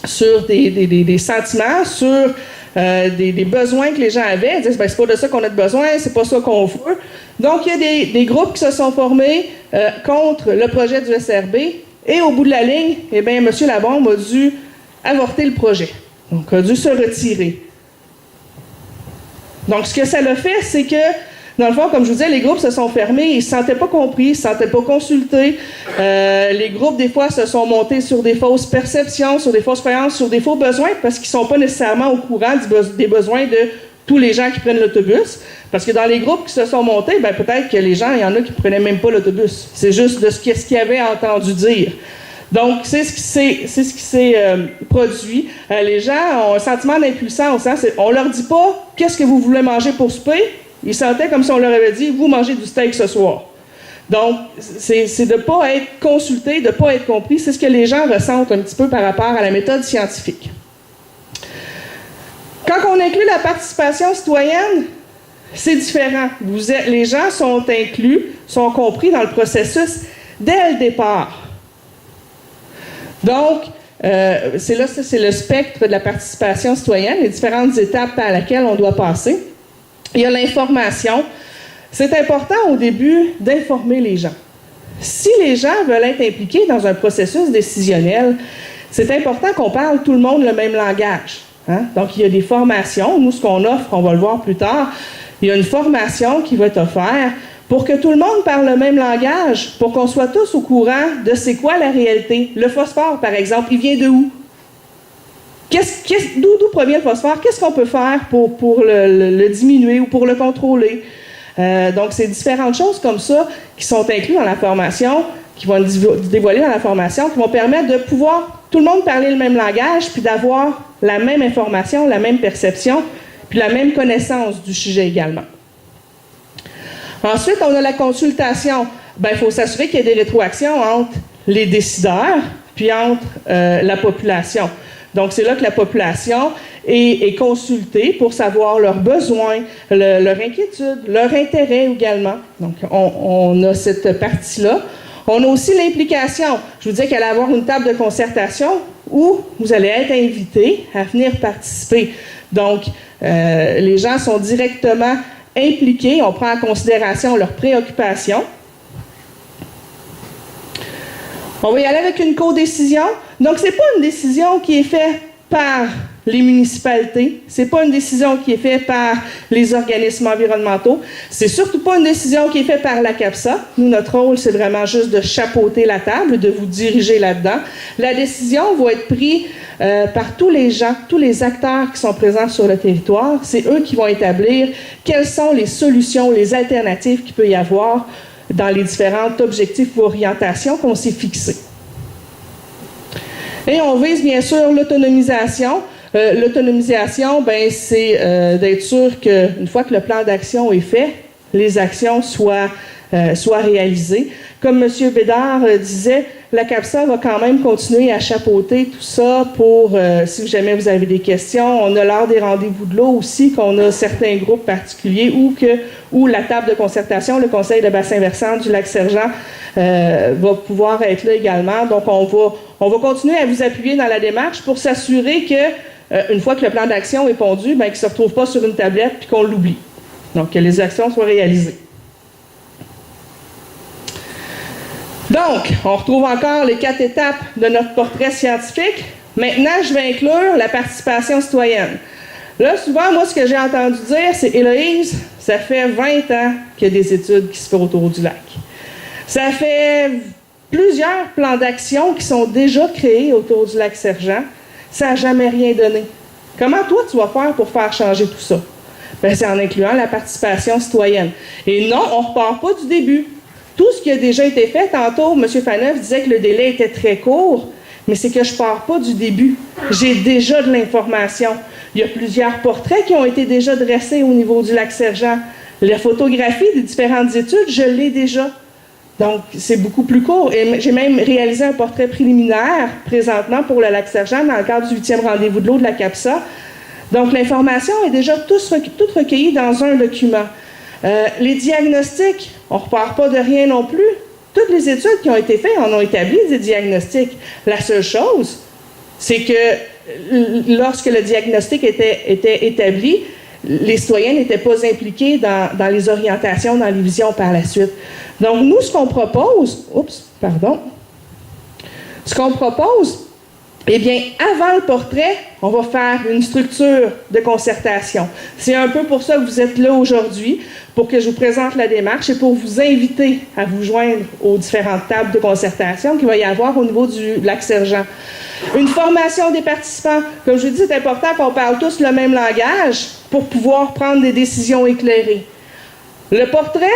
sur des sentiments, sur des besoins que les gens avaient. Ils disent, c'est pas de ça qu'on a besoin, c'est pas ça qu'on veut. Donc, il y a des groupes qui se sont formés contre le projet du SRB. Et au bout de la ligne, M. Labombe a dû avorter le projet. Donc, a dû se retirer. Donc, ce que ça l'a fait, c'est que, dans le fond, comme je vous disais, les groupes se sont fermés, ils ne se sentaient pas compris, ils ne se sentaient pas consultés. Les groupes, des fois, se sont montés sur des fausses perceptions, sur des fausses croyances, sur des faux besoins, parce qu'ils ne sont pas nécessairement au courant des besoins de tous les gens qui prennent l'autobus. Parce que dans les groupes qui se sont montés, peut-être que les gens, il y en a qui ne prenaient même pas l'autobus. C'est juste de ce qu'ils avaient entendu dire. Donc, c'est ce qui s'est produit. Les gens ont un sentiment d'impuissance. On leur dit pas « Qu'est-ce que vous voulez manger pour souper? » Ils sentaient comme si on leur avait dit « Vous mangez du steak ce soir. » Donc, c'est de ne pas être consulté, de ne pas être compris. C'est ce que les gens ressentent un petit peu par rapport à la méthode scientifique. Quand on inclut la participation citoyenne, c'est différent. Les gens sont inclus, sont compris dans le processus dès le départ. Donc, c'est le spectre de la participation citoyenne, les différentes étapes par lesquelles on doit passer. Il y a l'information. C'est important au début d'informer les gens. Si les gens veulent être impliqués dans un processus décisionnel, c'est important qu'on parle tout le monde le même langage. Donc, il y a des formations. Nous, ce qu'on offre, on va le voir plus tard, il y a une formation qui va être offerte pour que tout le monde parle le même langage, pour qu'on soit tous au courant de c'est quoi la réalité. Le phosphore, par exemple, il vient de où? D'où provient le phosphore? Qu'est-ce qu'on peut faire pour le diminuer ou pour le contrôler? Donc, c'est différentes choses comme ça qui sont incluses dans la formation, qui vont être dévoilées dans la formation, qui vont permettre de pouvoir tout le monde parler le même langage, puis d'avoir la même information, la même perception, puis la même connaissance du sujet également. Ensuite, on a la consultation. Il faut s'assurer qu'il y ait des rétroactions entre les décideurs puis entre la population. Donc, c'est là que la population est consultée pour savoir leurs besoins, leur inquiétude, leur intérêt également. Donc, on a cette partie-là. On a aussi l'implication. Je vous disais qu'il allait y avoir une table de concertation où vous allez être invités à venir participer. Donc, les gens sont directement impliqués, on prend en considération leurs préoccupations. On va y aller avec une codécision. Donc, ce n'est pas une décision qui est faite par les municipalités, ce n'est pas une décision qui est faite par les organismes environnementaux, c'est surtout pas une décision qui est faite par la CAPSA. Nous, notre rôle, c'est vraiment juste de chapeauter la table, de vous diriger là-dedans. La décision va être prise par tous les gens, tous les acteurs qui sont présents sur le territoire. C'est eux qui vont établir quelles sont les solutions, les alternatives qu'il peut y avoir dans les différents objectifs ou orientations qu'on s'est fixés. Et on vise bien sûr l'autonomisation. L'autonomisation, c'est d'être sûr qu'une fois que le plan d'action est fait, les actions soient réalisées. Comme M. Bédard disait, la CAPSA va quand même continuer à chapeauter tout ça pour, si jamais vous avez des questions, on a l'heure des rendez-vous de l'eau aussi, qu'on a certains groupes particuliers où la table de concertation, le Conseil de bassin versant du Lac-Sergent va pouvoir être là également. Donc, on va continuer à vous appuyer dans la démarche pour s'assurer que, une fois que le plan d'action est pondu, qu'il ne se retrouve pas sur une tablette puis qu'on l'oublie. Donc, que les actions soient réalisées. Donc, on retrouve encore les 4 étapes de notre portrait scientifique. Maintenant, je vais inclure la participation citoyenne. Là, souvent, moi, ce que j'ai entendu dire, c'est « Héloïse, ça fait 20 ans qu'il y a des études qui se font autour du lac. Ça fait plusieurs plans d'action qui sont déjà créés autour du Lac-Sergent. Ça n'a jamais rien donné. Comment toi, tu vas faire pour faire changer tout ça? Ben, c'est en incluant la participation citoyenne. Et non, on ne repart pas du début. Tout ce qui a déjà été fait, tantôt, M. Faneuf disait que le délai était très court, mais c'est que je ne pars pas du début. J'ai déjà de l'information. Il y a plusieurs portraits qui ont été déjà dressés au niveau du Lac-Sergent. La photographie des différentes études, je l'ai déjà. Donc, c'est beaucoup plus court. Et j'ai même réalisé un portrait préliminaire présentement pour le Lac-Sergent dans le cadre du 8e rendez-vous de l'eau de la CAPSA. Donc, l'information est déjà toute recueillie dans un document. Les diagnostics, on ne repart pas de rien non plus. Toutes les études qui ont été faites en ont établi des diagnostics. La seule chose, c'est que lorsque le diagnostic était établi, les citoyens n'étaient pas impliqués dans les orientations, dans les visions par la suite. Donc, nous, ce qu'on propose, eh bien, avant le portrait, on va faire une structure de concertation. C'est un peu pour ça que vous êtes là aujourd'hui, pour que je vous présente la démarche et pour vous inviter à vous joindre aux différentes tables de concertation qu'il va y avoir au niveau du Lac-Sergent. Une formation des participants. Comme je vous dis, c'est important qu'on parle tous le même langage pour pouvoir prendre des décisions éclairées. Le portrait,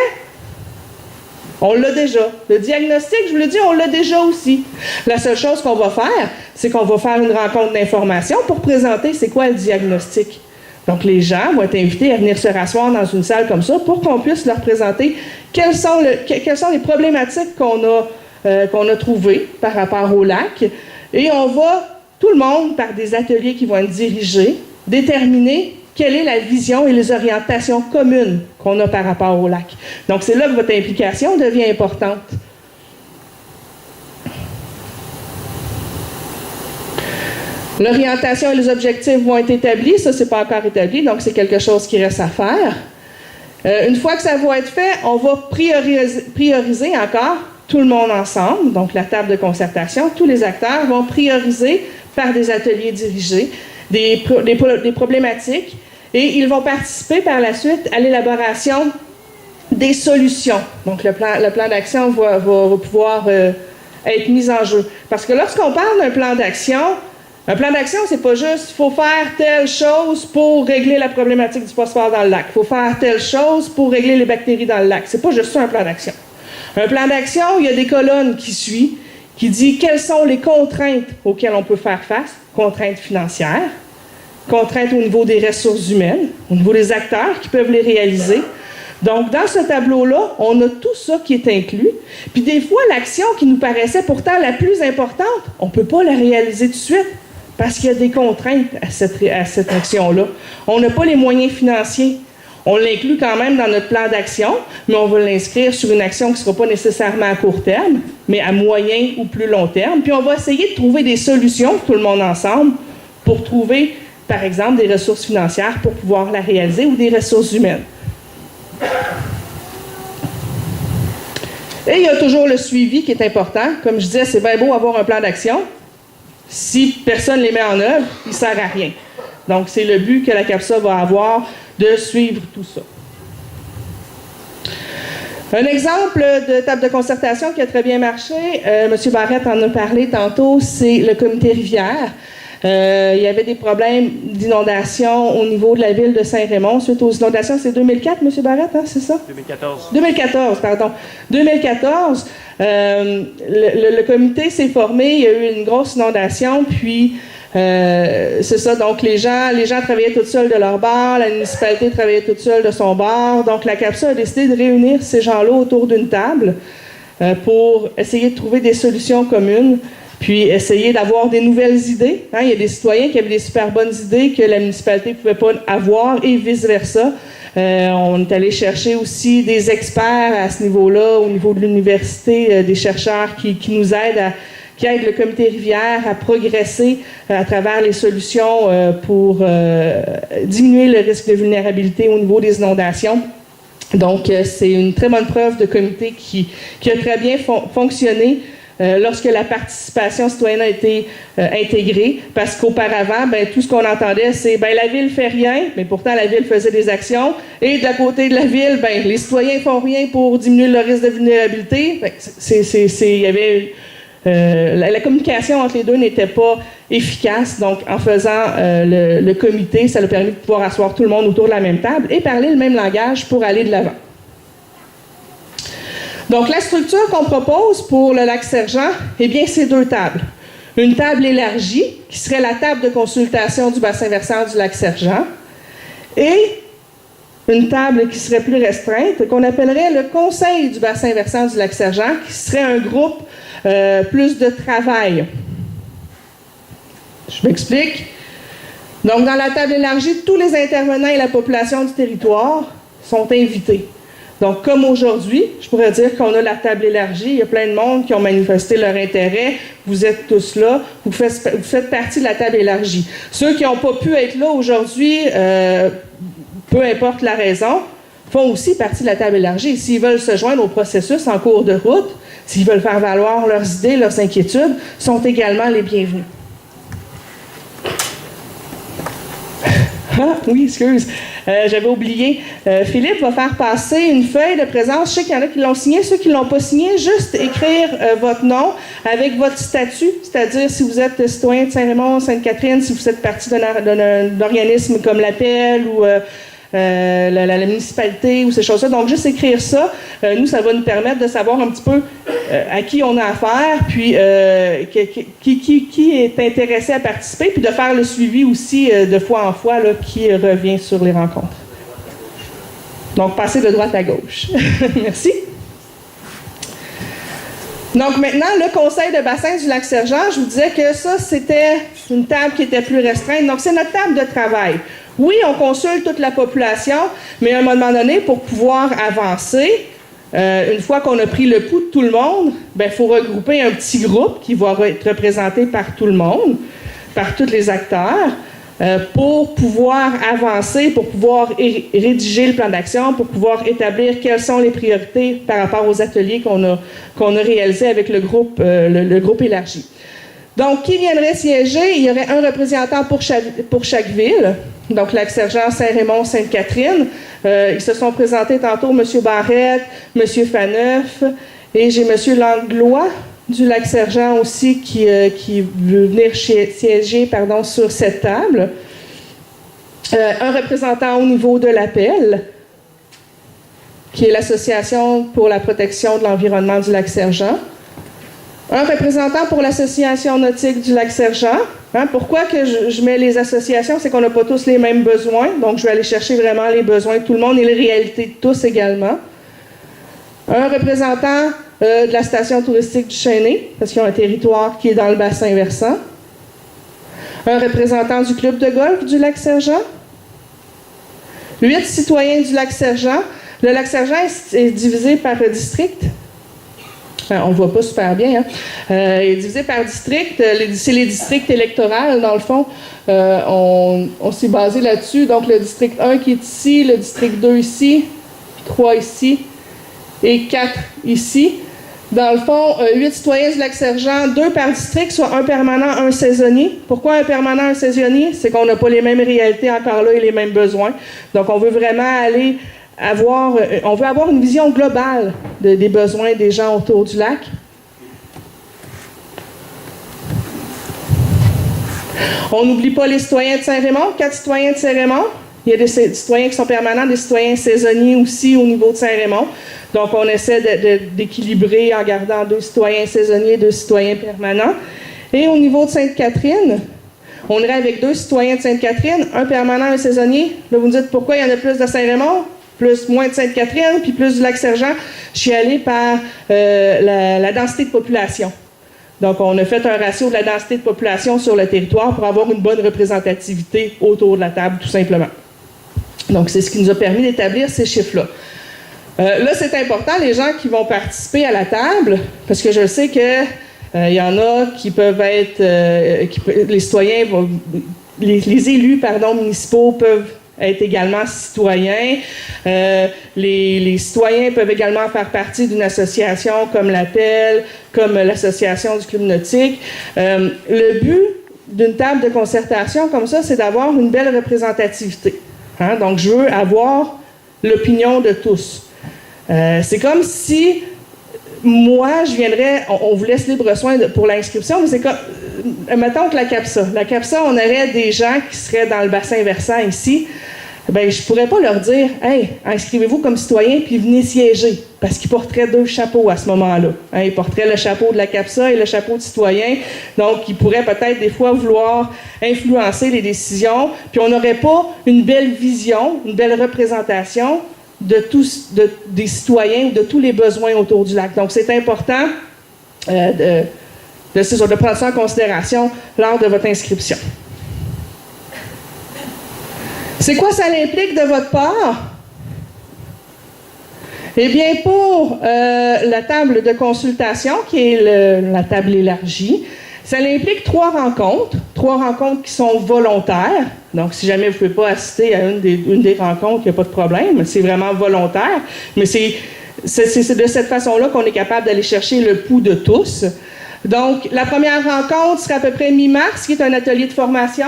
on l'a déjà. Le diagnostic, je vous l'ai dit, on l'a déjà aussi. La seule chose qu'on va faire, c'est qu'on va faire une rencontre d'information pour présenter c'est quoi le diagnostic. Donc, les gens vont être invités à venir se rasseoir dans une salle comme ça pour qu'on puisse leur présenter quelles sont les problématiques qu'on a trouvées par rapport au lac. Et on va, tout le monde, par des ateliers qui vont être dirigés, déterminer quelle est la vision et les orientations communes qu'on a par rapport au lac. Donc, c'est là que votre implication devient importante. L'orientation et les objectifs vont être établis. Ça, c'est pas encore établi, donc c'est quelque chose qui reste à faire. Une fois que ça va être fait, on va prioriser encore tout le monde ensemble, donc la table de concertation. Tous les acteurs vont prioriser par des ateliers dirigés des problématiques et ils vont participer par la suite à l'élaboration des solutions. Donc, le plan d'action va pouvoir être mis en jeu. Parce que lorsqu'on parle d'un plan d'action, un plan d'action, c'est pas juste « il faut faire telle chose pour régler la problématique du phosphore dans le lac ». Il faut faire telle chose pour régler les bactéries dans le lac. C'est pas juste ça, un plan d'action. Un plan d'action, il y a des colonnes qui suivent, qui dit quelles sont les contraintes auxquelles on peut faire face, contraintes financières, contraintes au niveau des ressources humaines, au niveau des acteurs qui peuvent les réaliser. Donc, dans ce tableau-là, on a tout ça qui est inclus. Puis des fois, l'action qui nous paraissait pourtant la plus importante, on ne peut pas la réaliser tout de suite parce qu'il y a des contraintes à cette action-là. On n'a pas les moyens financiers. On l'inclut quand même dans notre plan d'action, mais on va l'inscrire sur une action qui ne sera pas nécessairement à court terme, mais à moyen ou plus long terme. Puis on va essayer de trouver des solutions, tout le monde ensemble, pour trouver, par exemple, des ressources financières pour pouvoir la réaliser ou des ressources humaines. Et il y a toujours le suivi qui est important. Comme je disais, c'est bien beau avoir un plan d'action. Si personne ne les met en œuvre, il ne sert à rien. Donc, c'est le but que la CAPSA va avoir de suivre tout ça. Un exemple de table de concertation qui a très bien marché, M. Barrette en a parlé tantôt, c'est le comité Rivière. Il y avait des problèmes d'inondation au niveau de la ville de Saint-Raymond. Suite aux inondations, c'est 2004, M. Barrette, hein, c'est ça? 2014. 2014, pardon. 2014, le comité s'est formé, il y a eu une grosse inondation, puis c'est ça, donc les gens travaillaient toutes seuls de leur bord, la municipalité travaillait toute seule de son bord, donc la CAPSA a décidé de réunir ces gens-là autour d'une table pour essayer de trouver des solutions communes, puis essayer d'avoir des nouvelles idées. Hein, il y a des citoyens qui avaient des super bonnes idées que la municipalité ne pouvait pas avoir et vice-versa. On est allé chercher aussi des experts à ce niveau-là, au niveau de l'université, des chercheurs qui nous aident qui aident le comité Rivière à progresser à travers les solutions pour diminuer le risque de vulnérabilité au niveau des inondations. Donc, c'est une très bonne preuve de comité qui a très bien fonctionné lorsque la participation citoyenne a été intégrée, parce qu'auparavant, tout ce qu'on entendait, c'est la ville ne fait rien, mais pourtant la ville faisait des actions, et de la côté de la ville, les citoyens ne font rien pour diminuer le risque de vulnérabilité. Il y avait la communication entre les deux n'était pas efficace. Donc, en faisant le comité, ça a permis de pouvoir asseoir tout le monde autour de la même table et parler le même langage pour aller de l'avant. Donc, la structure qu'on propose pour le Lac-Sergent, eh bien, c'est 2 tables. Une table élargie, qui serait la table de consultation du bassin versant du Lac-Sergent, et une table qui serait plus restreinte, qu'on appellerait le Conseil du bassin versant du Lac-Sergent, qui serait un groupe plus de travail. Je m'explique. Donc, dans la table élargie, tous les intervenants et la population du territoire sont invités. Donc, comme aujourd'hui, je pourrais dire qu'on a la table élargie, il y a plein de monde qui ont manifesté leur intérêt, vous êtes tous là, vous faites partie de la table élargie. Ceux qui n'ont pas pu être là aujourd'hui, peu importe la raison, font aussi partie de la table élargie. S'ils veulent se joindre au processus en cours de route, s'ils veulent faire valoir leurs idées, leurs inquiétudes, sont également les bienvenus. Ah, oui, excuse. J'avais oublié. Philippe va faire passer une feuille de présence. Je sais qu'il y en a qui l'ont signé. Ceux qui ne l'ont pas signé, juste écrire votre nom avec votre statut, c'est-à-dire si vous êtes citoyen de Saint-Raymond, Sainte-Catherine, si vous faites partie d'un organisme comme l'Appel ou la municipalité ou ces choses-là. Donc, juste écrire ça, nous, ça va nous permettre de savoir un petit peu à qui on a affaire, puis qui est intéressé à participer, puis de faire le suivi aussi de fois en fois là, qui revient sur les rencontres. Donc, passer de droite à gauche. Merci. Donc, maintenant, le conseil de bassin du Lac-Sergent, je vous disais que ça, c'était une table qui était plus restreinte. Donc, c'est notre table de travail. Oui, on consulte toute la population, mais à un moment donné, pour pouvoir avancer, une fois qu'on a pris le pouls de tout le monde, il faut regrouper un petit groupe qui va être représenté par tout le monde, par tous les acteurs, pour pouvoir avancer, pour pouvoir rédiger le plan d'action, pour pouvoir établir quelles sont les priorités par rapport aux ateliers qu'on a réalisés avec le groupe élargi. Donc, qui viendrait siéger? Il y aurait un représentant pour chaque ville. Donc, Lac-Sergent, Saint-Raymond, Sainte-Catherine. Ils se sont présentés tantôt, M. Barrette, M. Faneuf, et j'ai M. Langlois du Lac-Sergent aussi qui veut venir siéger sur cette table. Un représentant au niveau de l'Appel, qui est l'Association pour la protection de l'environnement du Lac-Sergent. Un représentant pour l'Association nautique du Lac-Sergent. Pourquoi que je mets les associations? C'est qu'on n'a pas tous les mêmes besoins. Donc, je vais aller chercher vraiment les besoins de tout le monde et les réalités de tous également. Un représentant de la station touristique du Chêné, parce qu'ils ont un territoire qui est dans le bassin versant. Un représentant du club de golf du Lac-Sergent. 8 citoyens du Lac-Sergent. Le Lac-Sergent est divisé par district. On ne voit pas super bien. Il est divisé par district. C'est les districts électoraux, dans le fond. On s'est basé là-dessus. Donc, le district 1 qui est ici, le district 2 ici, 3 ici et 4 ici. Dans le fond, 8 citoyens du Lac-Sergent, 2 par district, soit un permanent, un saisonnier. Pourquoi un permanent, un saisonnier? C'est qu'on n'a pas les mêmes réalités encore là et les mêmes besoins. Donc, on veut vraiment on veut avoir une vision globale des besoins des gens autour du lac. On n'oublie pas les citoyens de Saint-Raymond, 4 citoyens de Saint-Raymond. Il y a des citoyens qui sont permanents, des citoyens saisonniers aussi au niveau de Saint-Raymond. Donc, on essaie d'équilibrer en gardant 2 citoyens saisonniers, 2 citoyens permanents. Et au niveau de Sainte-Catherine, on irait avec 2 citoyens de Sainte-Catherine, un permanent, un saisonnier. Là, vous me dites pourquoi il y en a plus de Saint-Raymond? Moins de Sainte-Catherine, puis plus du Lac-Sergent. Je suis allée par la densité de population. Donc, on a fait un ratio de la densité de population sur le territoire pour avoir une bonne représentativité autour de la table, tout simplement. Donc, c'est ce qui nous a permis d'établir ces chiffres-là. Là, c'est important, les gens qui vont participer à la table, parce que je sais que il y en a qui peuvent être... les citoyens, les élus, municipaux peuvent être également citoyens. Les citoyens peuvent également faire partie d'une association comme l'Appel, comme l'association du club nautique. Le but d'une table de concertation comme ça, c'est d'avoir une belle représentativité. Donc, je veux avoir l'opinion de tous. C'est comme si moi, je viendrais, on vous laisse libre soin pour l'inscription, mais c'est comme, mettons que la CAPSA, on aurait des gens qui seraient dans le bassin versant ici, ben je pourrais pas leur dire, hey, inscrivez-vous comme citoyen puis venez siéger, parce qu'ils porteraient 2 chapeaux à ce moment-là. Hein, ils porteraient le chapeau de la CAPSA et le chapeau de citoyen, donc ils pourraient peut-être des fois vouloir influencer les décisions, puis on n'aurait pas une belle vision, une belle représentation des citoyens, de tous les besoins autour du lac. Donc c'est important de prendre ça en considération lors de votre inscription. C'est quoi ça implique de votre part? Eh bien, pour la table de consultation, qui est la table élargie, ça implique 3 rencontres qui sont volontaires. Donc, si jamais vous ne pouvez pas assister à une des rencontres, il n'y a pas de problème, c'est vraiment volontaire. Mais c'est de cette façon-là qu'on est capable d'aller chercher le pouls de tous. Donc, la première rencontre sera à peu près mi-mars, qui est un atelier de formation.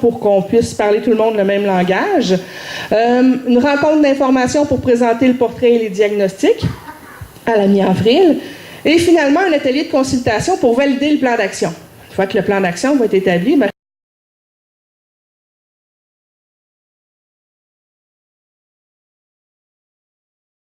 Pour qu'on puisse parler tout le monde le même langage. Une rencontre d'information pour présenter le portrait et les diagnostics à la mi-avril. Et finalement, un atelier de consultation pour valider le plan d'action. Une fois que le plan d'action va être établi,